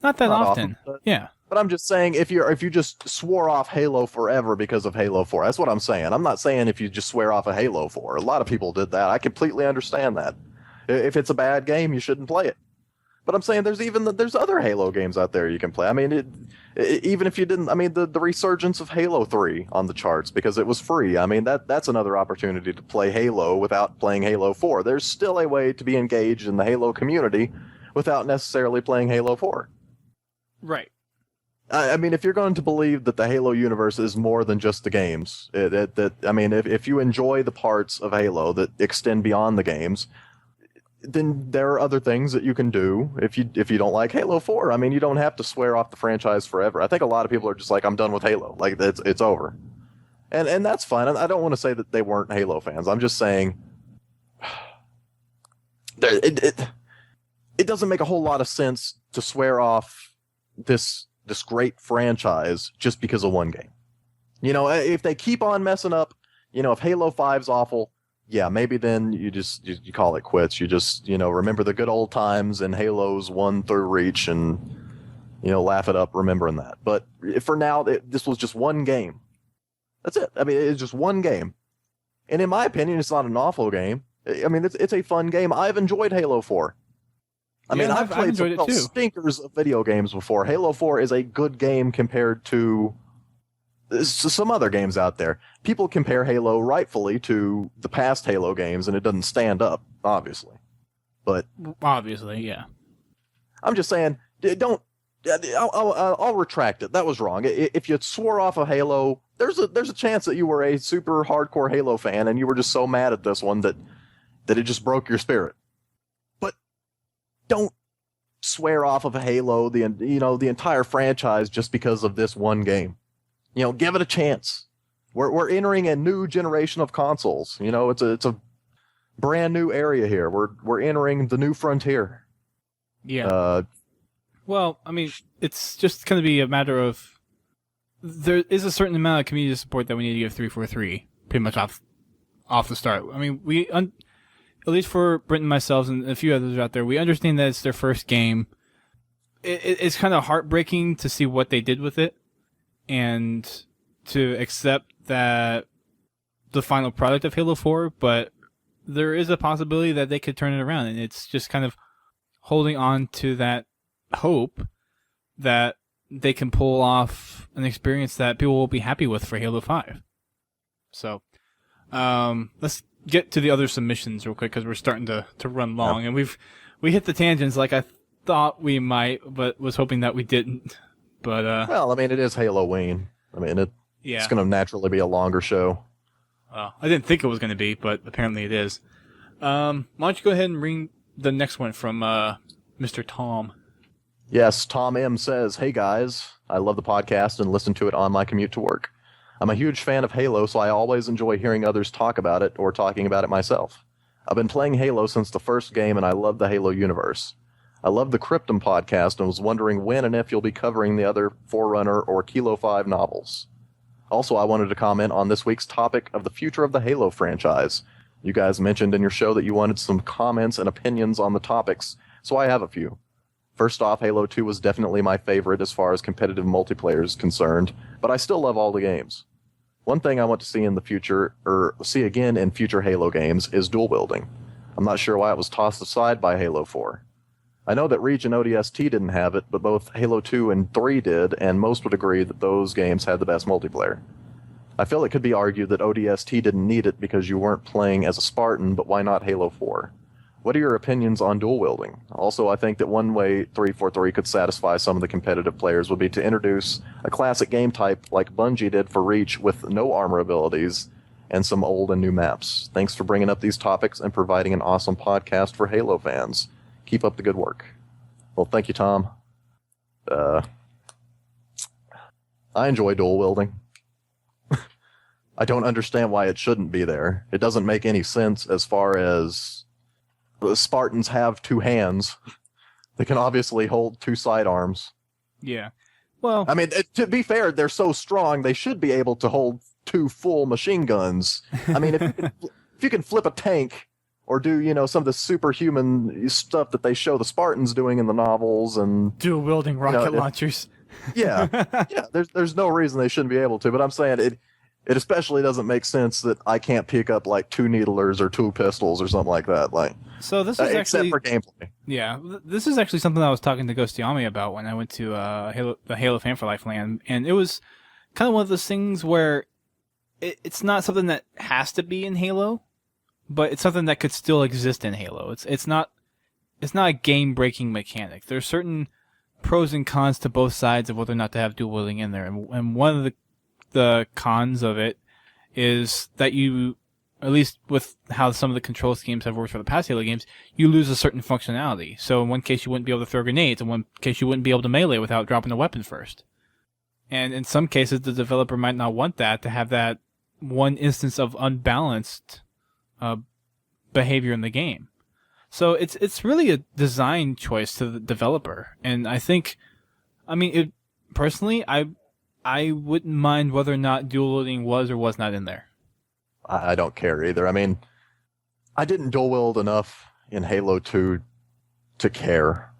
Not that often. Yeah. But I'm just saying, if you just swore off Halo forever because of Halo 4, that's what I'm saying. I'm not saying if you just swear off of Halo 4. A lot of people did that. I completely understand that. If it's a bad game, you shouldn't play it. But I'm saying there's other Halo games out there you can play. I mean, even if you didn't, I mean, the resurgence of Halo 3 on the charts because it was free. I mean, that's another opportunity to play Halo without playing Halo 4. There's still a way to be engaged in the Halo community without necessarily playing Halo 4. Right. I mean, if you're going to believe that the Halo universe is more than just the games, I mean, if you enjoy the parts of Halo that extend beyond the games, then there are other things that you can do if you don't like Halo 4. I mean, you don't have to swear off the franchise forever. I think a lot of people are just like, I'm done with Halo. Like, it's over. And that's fine. I don't want to say that they weren't Halo fans. I'm just saying it doesn't make a whole lot of sense to swear off this great franchise just because of one game. If they keep on messing up, if Halo 5's awful, yeah, maybe then you call it quits. You just, remember the good old times in Halos 1 through Reach and, laugh it up remembering that. But for now, this was just one game. That's it. I mean, it's just one game. And in my opinion, it's not an awful game. I mean, it's a fun game. I've enjoyed Halo 4. I mean, I've played some stinkers of video games before. Halo 4 is a good game compared to some other games out there. People compare Halo rightfully to the past Halo games, and it doesn't stand up, obviously. But obviously, yeah. I'm just saying, don't. I'll retract it. That was wrong. If you swore off of Halo, there's a chance that you were a super hardcore Halo fan, and you were just so mad at this one that it just broke your spirit. But don't swear off of Halo, the entire franchise, just because of this one game. Give it a chance. We're entering a new generation of consoles. It's a brand new area here. We're entering the new frontier. Yeah. Well, I mean, it's just going to be a matter of there is a certain amount of community support that we need to give 343 pretty much off the start. I mean, at least for Brent and myself and a few others out there, we understand that it's their first game. It's kind of heartbreaking to see what they did with it. and to accept that the final product of Halo 4, but there is a possibility that they could turn it around, and it's just kind of holding on to that hope that they can pull off an experience that people will be happy with for Halo 5. So, let's get to the other submissions real quick because we're starting to run long, and we hit the tangents like I thought we might, but was hoping that we didn't. But well, I mean, it is Halloween. I mean, it's going to naturally be a longer show. I didn't think it was going to be, but apparently it is. Why don't you go ahead and read the next one from Mr. Tom? Yes, Tom M. says, "Hey guys, I love the podcast and listen to it on my commute to work. I'm a huge fan of Halo, so I always enjoy hearing others talk about it or talking about it myself. I've been playing Halo since the first game, and I love the Halo universe. I love the Cryptum podcast and was wondering when and if you'll be covering the other Forerunner or Kilo 5 novels. Also, I wanted to comment on this week's topic of the future of the Halo franchise. You guys mentioned in your show that you wanted some comments and opinions on the topics, so I have a few. First off, Halo 2 was definitely my favorite as far as competitive multiplayer is concerned, but I still love all the games. One thing I want to see in the future, or see again in future Halo games, is dual wielding. I'm not sure why it was tossed aside by Halo 4. I know that Reach and ODST didn't have it, but both Halo 2 and 3 did, and most would agree that those games had the best multiplayer. I feel it could be argued that ODST didn't need it because you weren't playing as a Spartan, but why not Halo 4? What are your opinions on dual wielding? Also, I think that one way 343 could satisfy some of the competitive players would be to introduce a classic game type like Bungie did for Reach with no armor abilities and some old and new maps. Thanks for bringing up these topics and providing an awesome podcast for Halo fans. Keep up the good work." Well, thank you, Tom. I enjoy dual wielding. I don't understand why it shouldn't be there. It doesn't make any sense as far as the Spartans have two hands. They can obviously hold two sidearms. Yeah. Well, I mean, to be fair, they're so strong, they should be able to hold two full machine guns. I mean, if you can flip a tank or do, some of the superhuman stuff that they show the Spartans doing in the novels and dual wielding rocket launchers. Yeah. There's no reason they shouldn't be able to, but I'm saying it especially doesn't make sense that I can't pick up like two needlers or two pistols or something like that. Like, so this is except for gameplay. Yeah, this is actually something I was talking to Ghost Yami about when I went to the Halo Fan for Life land, and it was kind of one of those things where it's not something that has to be in Halo, but it's something that could still exist in Halo. It's not a game breaking mechanic. There's certain pros and cons to both sides of whether or not to have dual wielding in there, and one of the cons of it is that you, at least with how some of the control schemes have worked for the past Halo games, you lose a certain functionality. So in one case you wouldn't be able to throw grenades, in one case you wouldn't be able to melee without dropping a weapon first. And in some cases the developer might not want that, to have that one instance of unbalanced behavior in the game. So it's really a design choice to the developer. And I think, personally, I wouldn't mind whether or not dual wielding was or was not in there. I don't care either. I mean, I didn't dual wield enough in Halo 2 to care.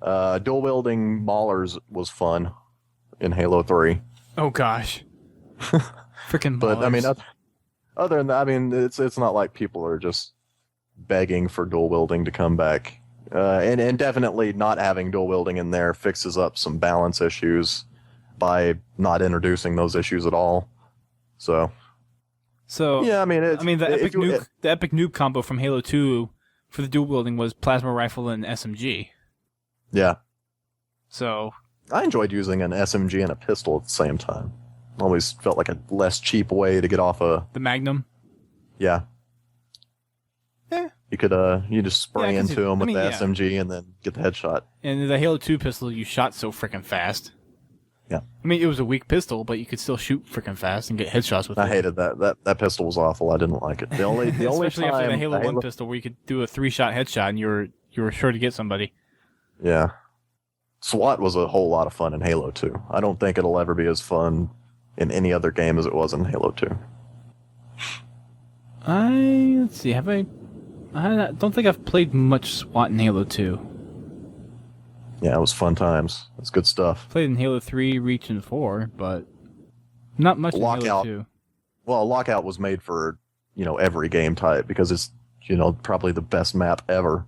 Dual wielding Maulers was fun in Halo 3. Oh gosh. Freaking Maulers. But I mean, other than that, I mean, it's not like people are just begging for dual wielding to come back. And definitely not having dual wielding in there fixes up some balance issues by not introducing those issues at all. So yeah, the epic noob combo from Halo 2 for the dual wielding was plasma rifle and SMG. Yeah. So I enjoyed using an SMG and a pistol at the same time. Always felt like a less cheap way to get off the Magnum. Yeah. Yeah. You could you just spray into them with the SMG and then get the headshot. And the Halo 2 pistol, you shot so freaking fast. Yeah. I mean, it was a weak pistol, but you could still shoot freaking fast and get headshots with it. I hated that. That pistol was awful. I didn't like it. The only especially time after the Halo 1 pistol where you could do a 3-shot headshot and you were sure to get somebody. Yeah. SWAT was a whole lot of fun in Halo 2. I don't think it'll ever be as fun in any other game as it was in Halo 2. Let's see, I don't think I've played much SWAT in Halo 2. Yeah, it was fun times. It's good stuff. Played in Halo 3, Reach, and 4, but Not much in Halo Lockout. 2. Well, Lockout was made for, every game type because it's, probably the best map ever.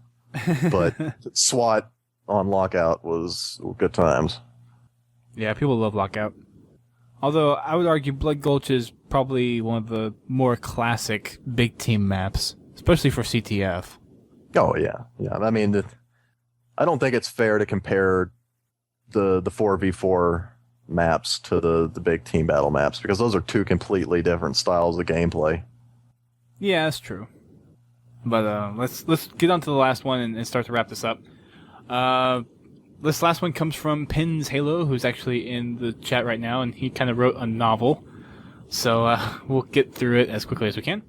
But SWAT on Lockout was good times. Yeah, people love Lockout. Although I would argue Blood Gulch is probably one of the more classic big team maps, especially for CTF. Oh, yeah. Yeah. I mean, I don't think it's fair to compare the 4v4 maps to the big team battle maps because those are two completely different styles of gameplay. Yeah, that's true. But let's get on to the last one and start to wrap this up. This last one comes from Pins Halo, who's actually in the chat right now, and he kind of wrote a novel. So we'll get through it as quickly as we can.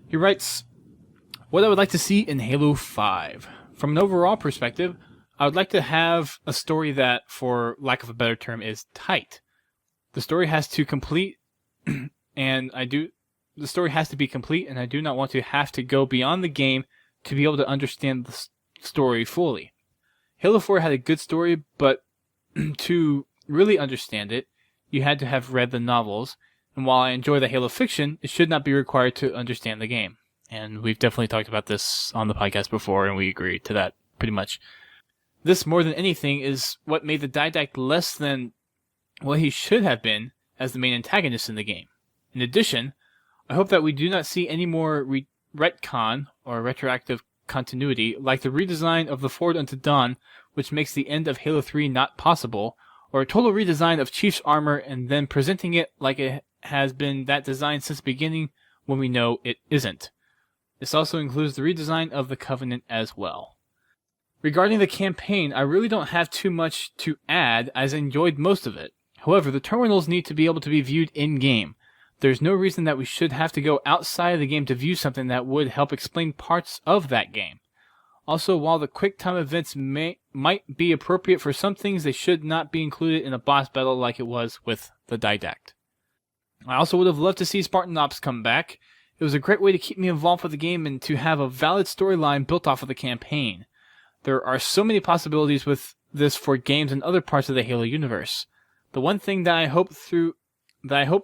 He writes, "What I would like to see in Halo 5. From an overall perspective, I would like to have a story that, for lack of a better term, is tight. The story has to complete, the story has to be complete, and I do not want to have to go beyond the game to be able to understand the story fully. Halo 4 had a good story, but to really understand it, you had to have read the novels, and while I enjoy the Halo fiction, it should not be required to understand the game." And we've definitely talked about this on the podcast before, and we agree to that pretty much. This, more than anything, is what made the Didact less than what he should have been as the main antagonist in the game. In addition, I hope that we do not see any more retcon, or retroactive continuity, like the redesign of the Forward Unto Dawn, which makes the end of Halo 3 not possible, or a total redesign of Chief's armor and then presenting it like it has been that design since the beginning when we know it isn't. This also includes the redesign of the Covenant as well. Regarding the campaign, I really don't have too much to add, as I enjoyed most of it. However, the terminals need to be able to be viewed in-game. There's no reason that we should have to go outside of the game to view something that would help explain parts of that game. Also, while the quick time events might be appropriate for some things, they should not be included in a boss battle like it was with the Didact. I also would have loved to see Spartan Ops come back. It was a great way to keep me involved with the game and to have a valid storyline built off of the campaign. There are so many possibilities with this for games and other parts of the Halo universe. The one thing that I hope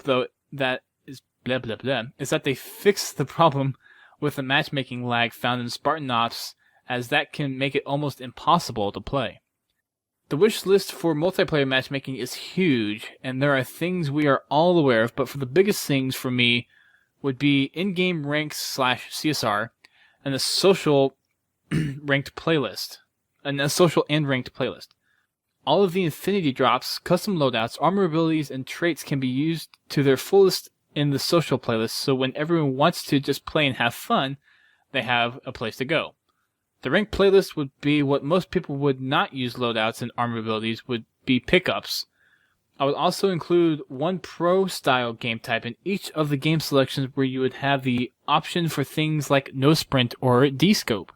though that is blah blah blah is that they fix the problem with the matchmaking lag found in Spartan Ops, as that can make it almost impossible to play. The wish list for multiplayer matchmaking is huge, and there are things we are all aware of, but for the biggest things for me would be in-game ranks / CSR, and a social ranked playlist. And a social and ranked playlist. All of the infinity drops, custom loadouts, armor abilities, and traits can be used to their fullest in the social playlist, so when everyone wants to just play and have fun, they have a place to go. The ranked playlist would be what most people would not use loadouts and armor abilities would be pickups. I would also include one pro-style game type in each of the game selections where you would have the option for things like no sprint or D-scope.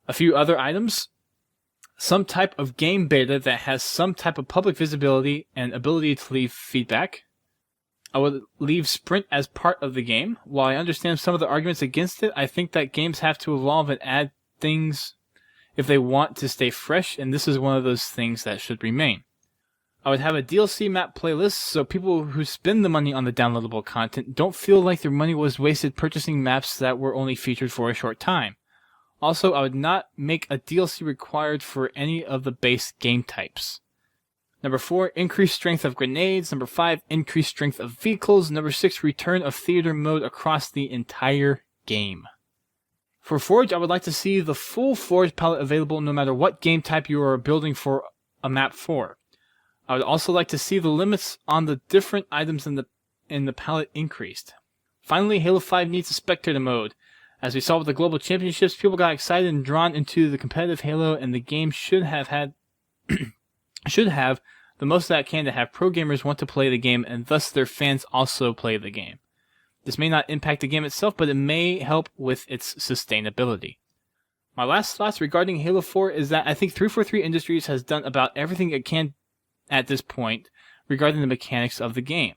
A few other items: some type of game beta that has some type of public visibility and ability to leave feedback. I would leave sprint as part of the game. While I understand some of the arguments against it, I think that games have to evolve and add things if they want to stay fresh, and this is one of those things that should remain. I would have a DLC map playlist so people who spend the money on the downloadable content don't feel like their money was wasted purchasing maps that were only featured for a short time. Also, I would not make a DLC required for any of the base game types. Number 4, increased strength of grenades. Number 5, increased strength of vehicles. Number 6, return of theater mode across the entire game. For Forge, I would like to see the full Forge palette available no matter what game type you are building for a map for. I would also like to see the limits on the different items in the palette increased. Finally, Halo 5 needs a spectator mode. As we saw with the Global Championships, people got excited and drawn into the competitive Halo, and the game should have the most that it can to have pro gamers want to play the game, and thus their fans also play the game. This may not impact the game itself, but it may help with its sustainability. My last thoughts regarding Halo 4 is that I think 343 Industries has done about everything it can at this point regarding the mechanics of the game.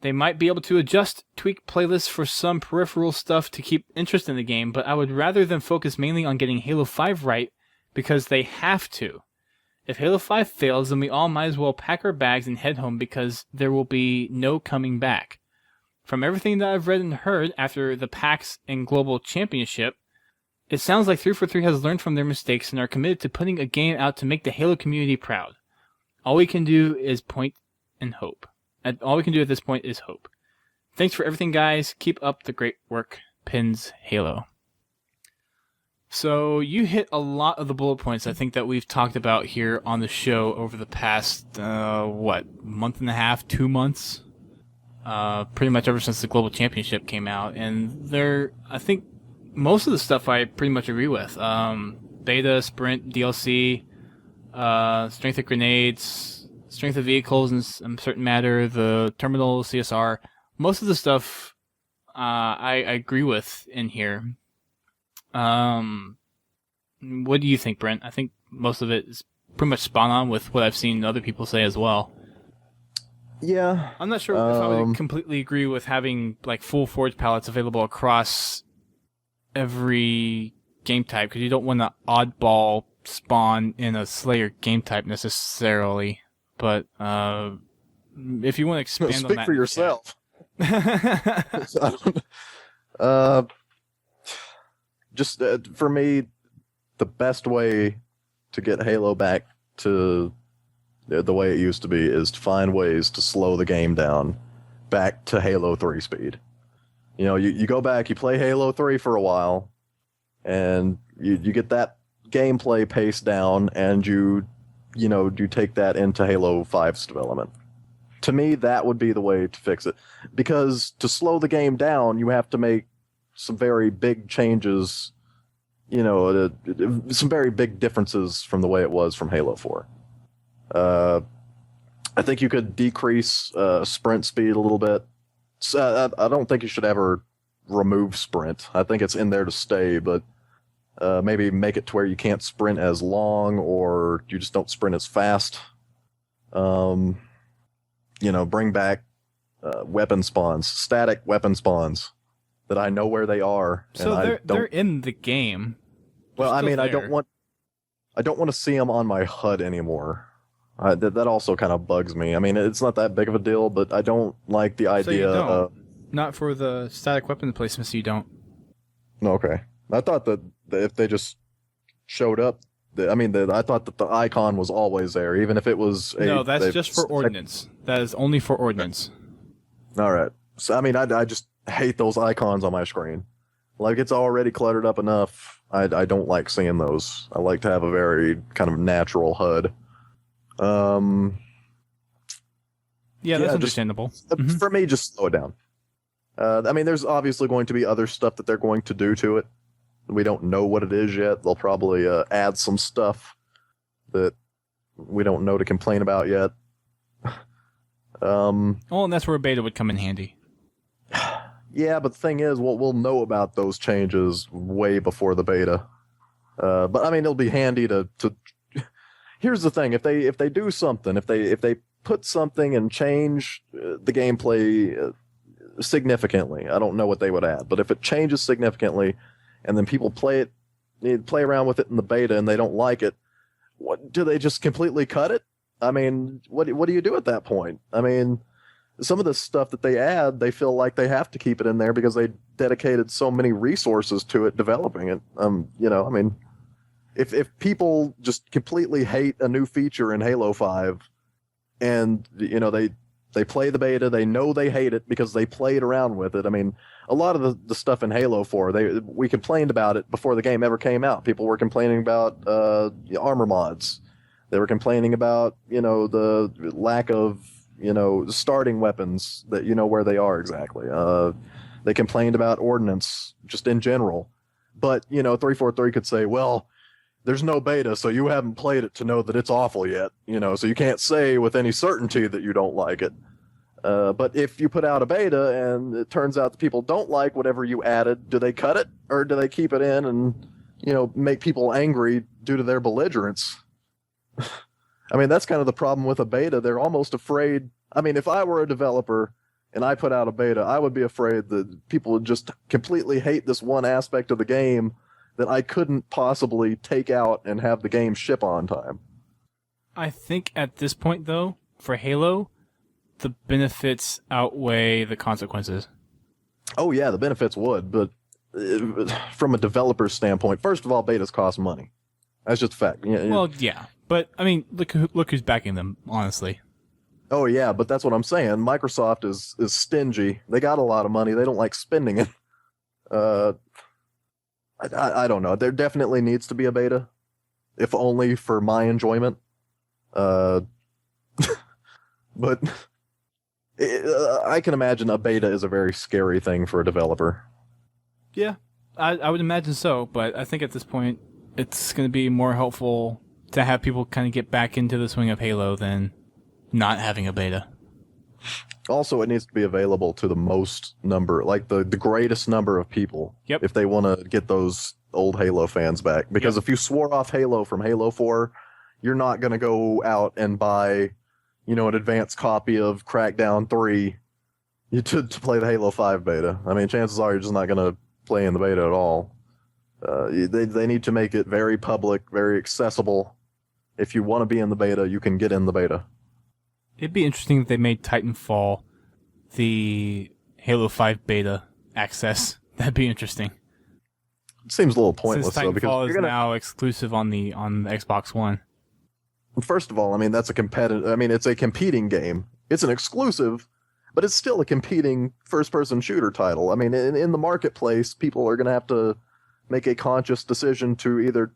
They might be able to adjust, tweak playlists for some peripheral stuff to keep interest in the game, but I would rather them focus mainly on getting Halo 5 right because they have to. If Halo 5 fails, then we all might as well pack our bags and head home because there will be no coming back. From everything that I've read and heard after the PAX and Global Championship, it sounds like 343 has learned from their mistakes and are committed to putting a game out to make the Halo community proud. All we can do is point and hope. All we can do at this point is hope. Thanks for everything, guys. Keep up the great work. Pins Halo. So you hit a lot of the bullet points I think that we've talked about here on the show over the past, month and a half, 2 months? Pretty much ever since the Global Championship came out. And I think most of the stuff I pretty much agree with. Beta, Sprint, DLC, strength of grenades, strength of vehicles in a certain matter, the terminal, CSR. Most of the stuff I agree with in here. What do you think, Brent? I think most of it is pretty much spot on with what I've seen other people say as well. Yeah. I'm not sure if I would completely agree with having like full forge palettes available across every game type, because you don't want an oddball spawn in a Slayer game type necessarily. But if you want to expand on that, speak for yourself. Just for me, the best way to get Halo back to the way it used to be is to find ways to slow the game down back to Halo 3 speed. You know, you go back, you play Halo 3 for a while, and you get that gameplay pace down, and you take that into Halo 5's development. To me, that would be the way to fix it. Because to slow the game down, you have to make some very big changes, some very big differences from the way it was from Halo 4. I think you could decrease sprint speed a little bit. I don't think you should ever remove sprint. I think it's in there to stay, but maybe make it to where you can't sprint as long, or you just don't sprint as fast. Bring back weapon spawns, static weapon spawns that I know where they are. So they're in the game. Well, I mean, I don't want to see them on my HUD anymore. That also kind of bugs me. I mean, it's not that big of a deal, but I don't like the idea. So you don't? Not for the static weapon placements, you don't. Okay. I thought that if they just showed up, I thought that the icon was always there, even if it was. No, that's just for ordnance. That is only for ordnance. All right. So I mean, I just hate those icons on my screen. Like, it's already cluttered up enough. I don't like seeing those. I like to have a very kind of natural HUD. Yeah, that's understandable. For me, just slow it down. There's obviously going to be other stuff that they're going to do to it. We don't know what it is yet. They'll probably add some stuff that we don't know to complain about yet. And that's where a beta would come in handy. Yeah, but the thing is, we'll know about those changes way before the beta. But it'll be handy to. Here's the thing: if they do something, if they put something and change the gameplay significantly, I don't know what they would add. But if it changes significantly, and then people play around with it in the beta, and they don't like it, what do they just completely cut it? I mean, what do you do at that point? I mean, some of the stuff that they add, they feel like they have to keep it in there because they dedicated so many resources to it, developing it. If people just completely hate a new feature in Halo 5, and they play the beta, they know they hate it because they played around with it. I mean, a lot of the stuff in Halo 4, we complained about it before the game ever came out. People were complaining about armor mods. They were complaining about the lack of starting weapons that where they are exactly. They complained about ordnance just in general. But 343 could say, well, there's no beta, so you haven't played it to know that it's awful yet. So you can't say with any certainty that you don't like it. But if you put out a beta and it turns out that people don't like whatever you added, do they cut it, or do they keep it in and make people angry due to their belligerence? That's kind of the problem with a beta. They're almost afraid. If I were a developer and I put out a beta, I would be afraid that people would just completely hate this one aspect of the game that I couldn't possibly take out and have the game ship on time. I think at this point, though, for Halo, the benefits outweigh the consequences. Oh yeah, the benefits would, but from a developer's standpoint, first of all, betas cost money. That's just a fact. Yeah, Well, yeah, but I mean, look who's backing them, honestly. oh yeah, but that's what I'm saying. Microsoft is stingy. They got a lot of money. They don't like spending it. Uh, I don't know. There definitely needs to be a beta, if only for my enjoyment. But I can imagine a beta is a very scary thing for a developer. Yeah, I would imagine so, but I think at this point, it's going to be more helpful to have people kind of get back into the swing of Halo than not having a beta. Also, it needs to be available to the most number, like the greatest number of people, Yep. if they want to get those old Halo fans back. Because if you swore off Halo from Halo 4, you're not going to go out and buy, an advanced copy of Crackdown 3 to play the Halo 5 beta. I mean, chances are you're just not going to play in the beta at all. They need to make it very public, very accessible. If you want to be in the beta, you can get in the beta. It'd be interesting if they made Titanfall the Halo 5 beta access. That'd be interesting. It seems a little pointless, Since though, because Titanfall is you're gonna... now exclusive on the Xbox One. First of all, I mean, that's a competitive... I mean, it's a competing game. It's an exclusive, but it's still a competing first-person shooter title. I mean, in the marketplace, people are going to have to make a conscious decision to either...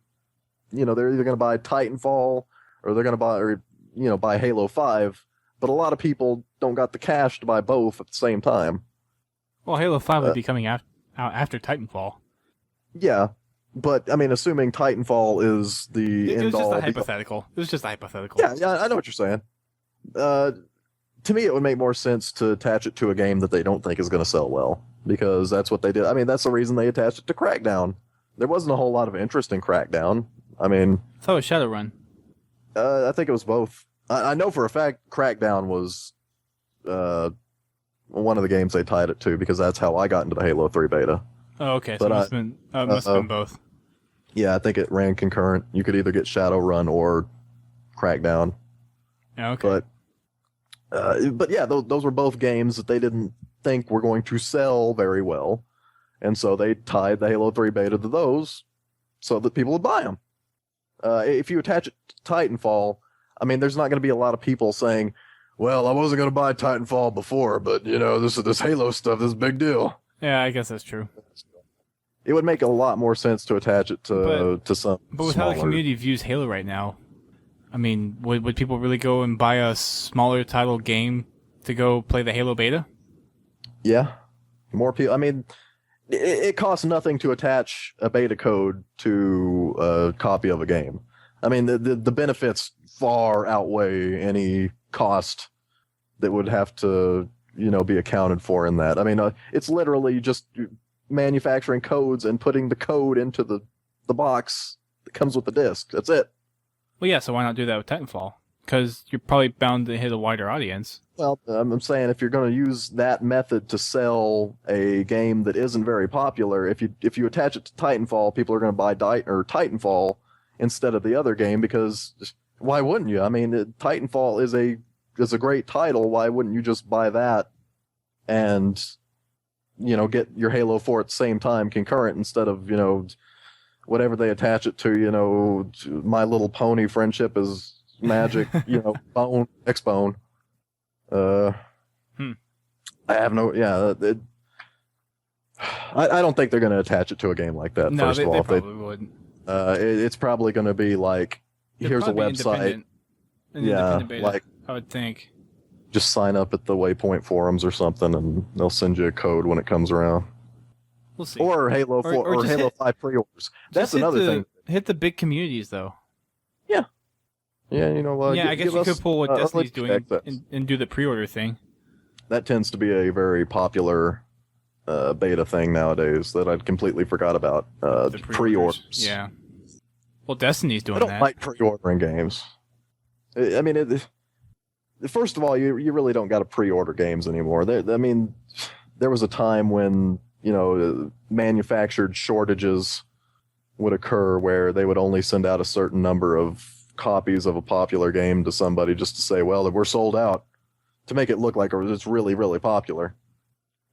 they're either going to buy Titanfall, or they're going to buy Halo 5, but a lot of people don't got the cash to buy both at the same time. Well, Halo 5 would be coming out after Titanfall. Yeah, but, I mean, assuming Titanfall is the It was end-all... just a hypothetical. It was just a hypothetical. Yeah, I know what you're saying. To me, it would make more sense to attach it to a game that they don't think is going to sell well, because that's what they did. I mean, that's the reason they attached it to Crackdown. There wasn't a whole lot of interest in Crackdown. I mean... I thought it was Shadowrun. I think it was both. I know for a fact Crackdown was one of the games they tied it to, because that's how I got into the Halo 3 beta. Oh, okay. So it must have been both. Yeah, I think it ran concurrent. You could either get Shadowrun or Crackdown. Okay. But yeah, those were both games that they didn't think were going to sell very well. And so they tied the Halo 3 beta to those so that people would buy them. If you attach it to Titanfall, I mean, there's not going to be a lot of people saying, well, I wasn't going to buy Titanfall before, but, this Halo stuff is a big deal. Yeah, I guess that's true. It would make a lot more sense to attach it to some. But with how the community views Halo right now, I mean, would people really go and buy a smaller title game to go play the Halo beta? Yeah. More people. I mean, it costs nothing to attach a beta code to a copy of a game. I mean, the benefits far outweigh any cost that would have to, be accounted for in that. I mean, it's literally just manufacturing codes and putting the code into the box that comes with the disc. That's it. Well, yeah, so why not do that with Titanfall? Because you're probably bound to hit a wider audience. Well, I'm saying if you're going to use that method to sell a game that isn't very popular, if you attach it to Titanfall, people are going to buy Titanfall instead of the other game, because why wouldn't you? I mean, Titanfall is a great title. Why wouldn't you just buy that and get your Halo 4 at the same time concurrent, instead of whatever they attach it to, My Little Pony Friendship is Magic, Bone, X-Bone. I have no... Yeah, I don't think they're going to attach it to a game like that, no, first of all. They probably wouldn't. It's probably going to be like, here's a website. Independent beta, like... I would think. Just sign up at the Waypoint forums or something, and they'll send you a code when it comes around. We'll see. Or Halo 4 or Halo 5 pre-orders. That's another thing. Hit the big communities, though. Yeah. Yeah, I guess you could pull what Destiny's doing and do the pre-order thing. That tends to be a very popular beta thing nowadays that I'd completely forgot about. The pre-orders. Yeah. Well, Destiny's doing that. I don't like pre-ordering games. I mean, first of all, you really don't got to pre-order games anymore. There was a time when, manufactured shortages would occur where they would only send out a certain number of copies of a popular game to somebody just to say, well, we're sold out, to make it look like it's really, really popular.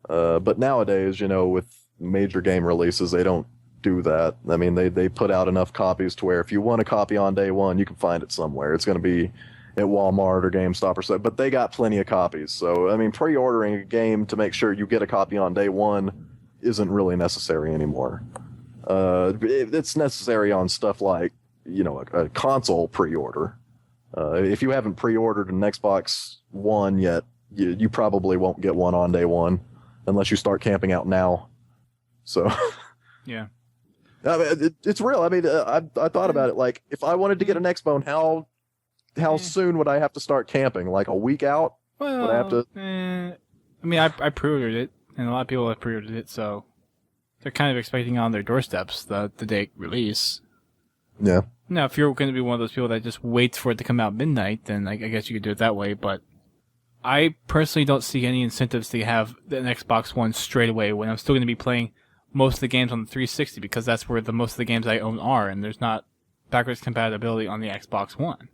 But nowadays, with major game releases, they don't do that. I mean, they put out enough copies to where if you want a copy on day one, you can find it somewhere. It's going to be at Walmart or GameStop or so, but they got plenty of copies. So, I mean, pre-ordering a game to make sure you get a copy on day one isn't really necessary anymore. It's necessary on stuff like, a console pre-order. If you haven't pre-ordered an Xbox One yet, you probably won't get one on day one unless you start camping out now. So, yeah. I mean, it's real. I mean, I thought about it. Like, if I wanted to get an Xbone, how soon would I have to start camping? Like a week out? Well, would I have to? I mean, I pre-ordered it, and a lot of people have pre-ordered it, so they're kind of expecting it on their doorsteps the day release. Yeah. Now, if you're going to be one of those people that just waits for it to come out midnight, then I guess you could do it that way. But I personally don't see any incentives to have an Xbox One straight away when I'm still going to be playing most of the games on the 360 because that's where most of the games I own are, and there's not backwards compatibility on the Xbox One.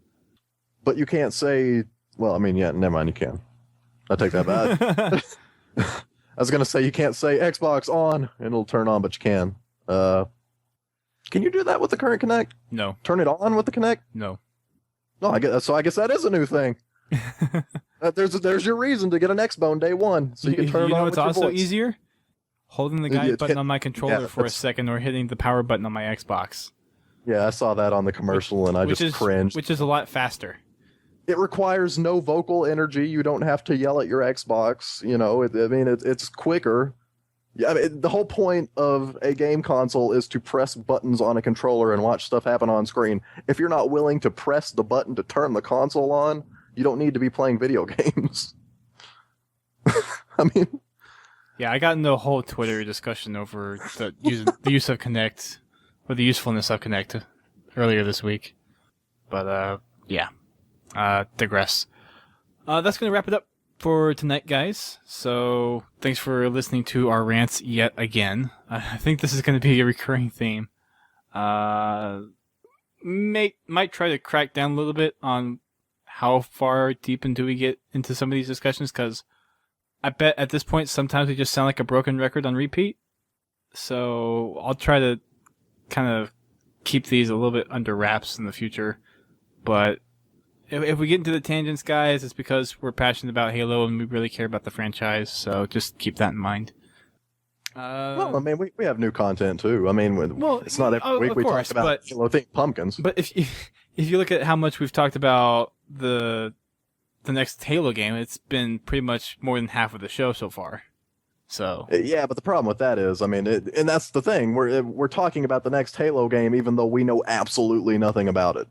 But you can't say, well, I mean, yeah, never mind, you can. I take that back. I was going to say you can't say Xbox on and it'll turn on, but you can. Can you do that with the current Kinect? No. Turn it on with the Kinect? No. No, I guess that is a new thing. There's your reason to get an Xbone day one, so you can turn it on with your voice. It's also easier? Holding the guide button on my controller for a second or hitting the power button on my Xbox. Yeah, I saw that on the commercial and I just cringed. Which is a lot faster. It requires no vocal energy. You don't have to yell at your Xbox. It's quicker. Yeah, I mean, the whole point of a game console is to press buttons on a controller and watch stuff happen on screen. If you're not willing to press the button to turn the console on, you don't need to be playing video games. I mean... Yeah, I got into a whole Twitter discussion over the use of Kinect, or the usefulness of Kinect, earlier this week. But, yeah. Digress. That's going to wrap it up for tonight, guys. So, thanks for listening to our rants yet again. I think this is going to be a recurring theme. Might try to crack down a little bit on how far deep into we get into some of these discussions, because I bet at this point sometimes we just sound like a broken record on repeat. So, I'll try to kind of keep these a little bit under wraps in the future. But if we get into the tangents, guys, it's because we're passionate about Halo and we really care about the franchise, so just keep that in mind. Well, I mean, we have new content, too. I mean, it's not every week we talk about Halo-themed pumpkins. But if you look at how much we've talked about the next Halo game, it's been pretty much more than half of the show so far. So yeah, but the problem with that is, I mean, and that's the thing, we're talking about the next Halo game even though we know absolutely nothing about it.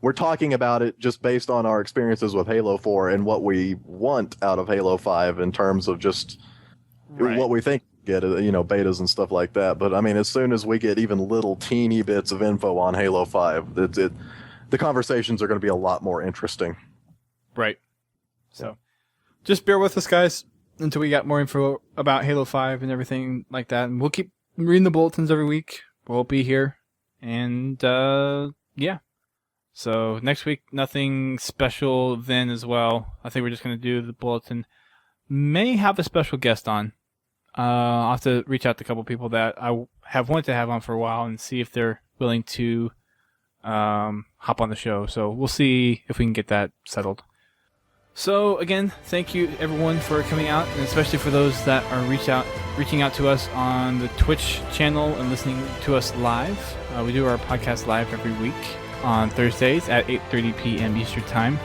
We're talking about it just based on our experiences with Halo 4 and what we want out of Halo 5 in terms of just what we think get, betas and stuff like that. But I mean, as soon as we get even little teeny bits of info on Halo 5, the conversations are going to be a lot more interesting. Right. So just bear with us, guys, until we got more info about Halo 5 and everything like that. And we'll keep reading the bulletins every week. We'll be here. And, yeah. So next week, nothing special then as well. I think we're just going to do the bulletin. May have a special guest on. I'll have to reach out to a couple people that I have wanted to have on for a while and see if they're willing to hop on the show. So we'll see if we can get that settled. So again, thank you everyone for coming out, and especially for those that are reaching out to us on the Twitch channel and listening to us live. We do our podcast live every week on Thursdays at 8:30 p.m. Eastern Time.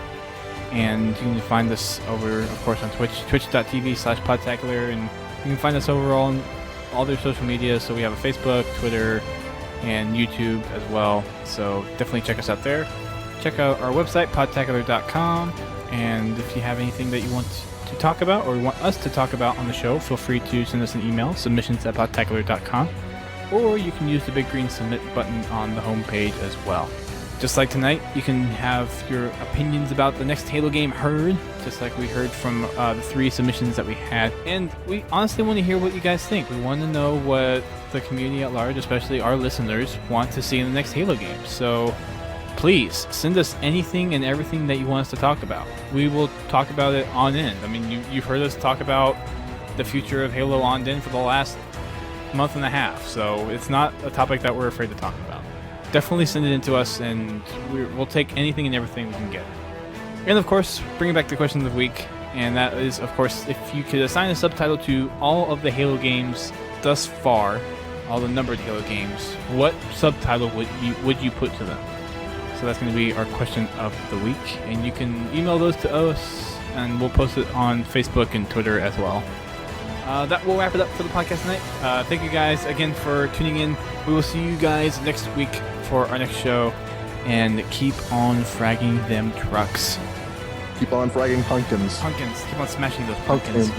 And you can find us over, of course, on Twitch, twitch.tv/Podtacular, and you can find us over on all their social media. So we have a Facebook, Twitter, and YouTube as well. So definitely check us out there. Check out our website, podtacular.com. And if you have anything that you want to talk about or want us to talk about on the show, feel free to send us an email, submissions@podtacular.com. Or you can use the big green submit button on the homepage as well. Just like tonight, you can have your opinions about the next Halo game heard, just like we heard from the 3 submissions that we had. And we honestly want to hear what you guys think. We want to know what the community at large, especially our listeners, want to see in the next Halo game. So please send us anything and everything that you want us to talk about. We will talk about it on end. I mean, you've heard us talk about the future of Halo on end for the last month and a half, so it's not a topic that we're afraid to talk about. Definitely send it in to us, and we'll take anything and everything we can get. And of course, bringing back the question of the week, and that is, of course, if you could assign a subtitle to all of the Halo games thus far, all the numbered Halo games, what subtitle would you put to them? So that's going to be our question of the week, and you can email those to us, and we'll post it on Facebook and Twitter as well. That will wrap it up for the podcast tonight. Thank you guys again for tuning in. We will see you guys next week for our next show, and keep on fragging them trucks. Keep on fragging pumpkins. Pumpkins. Keep on smashing those pumpkins.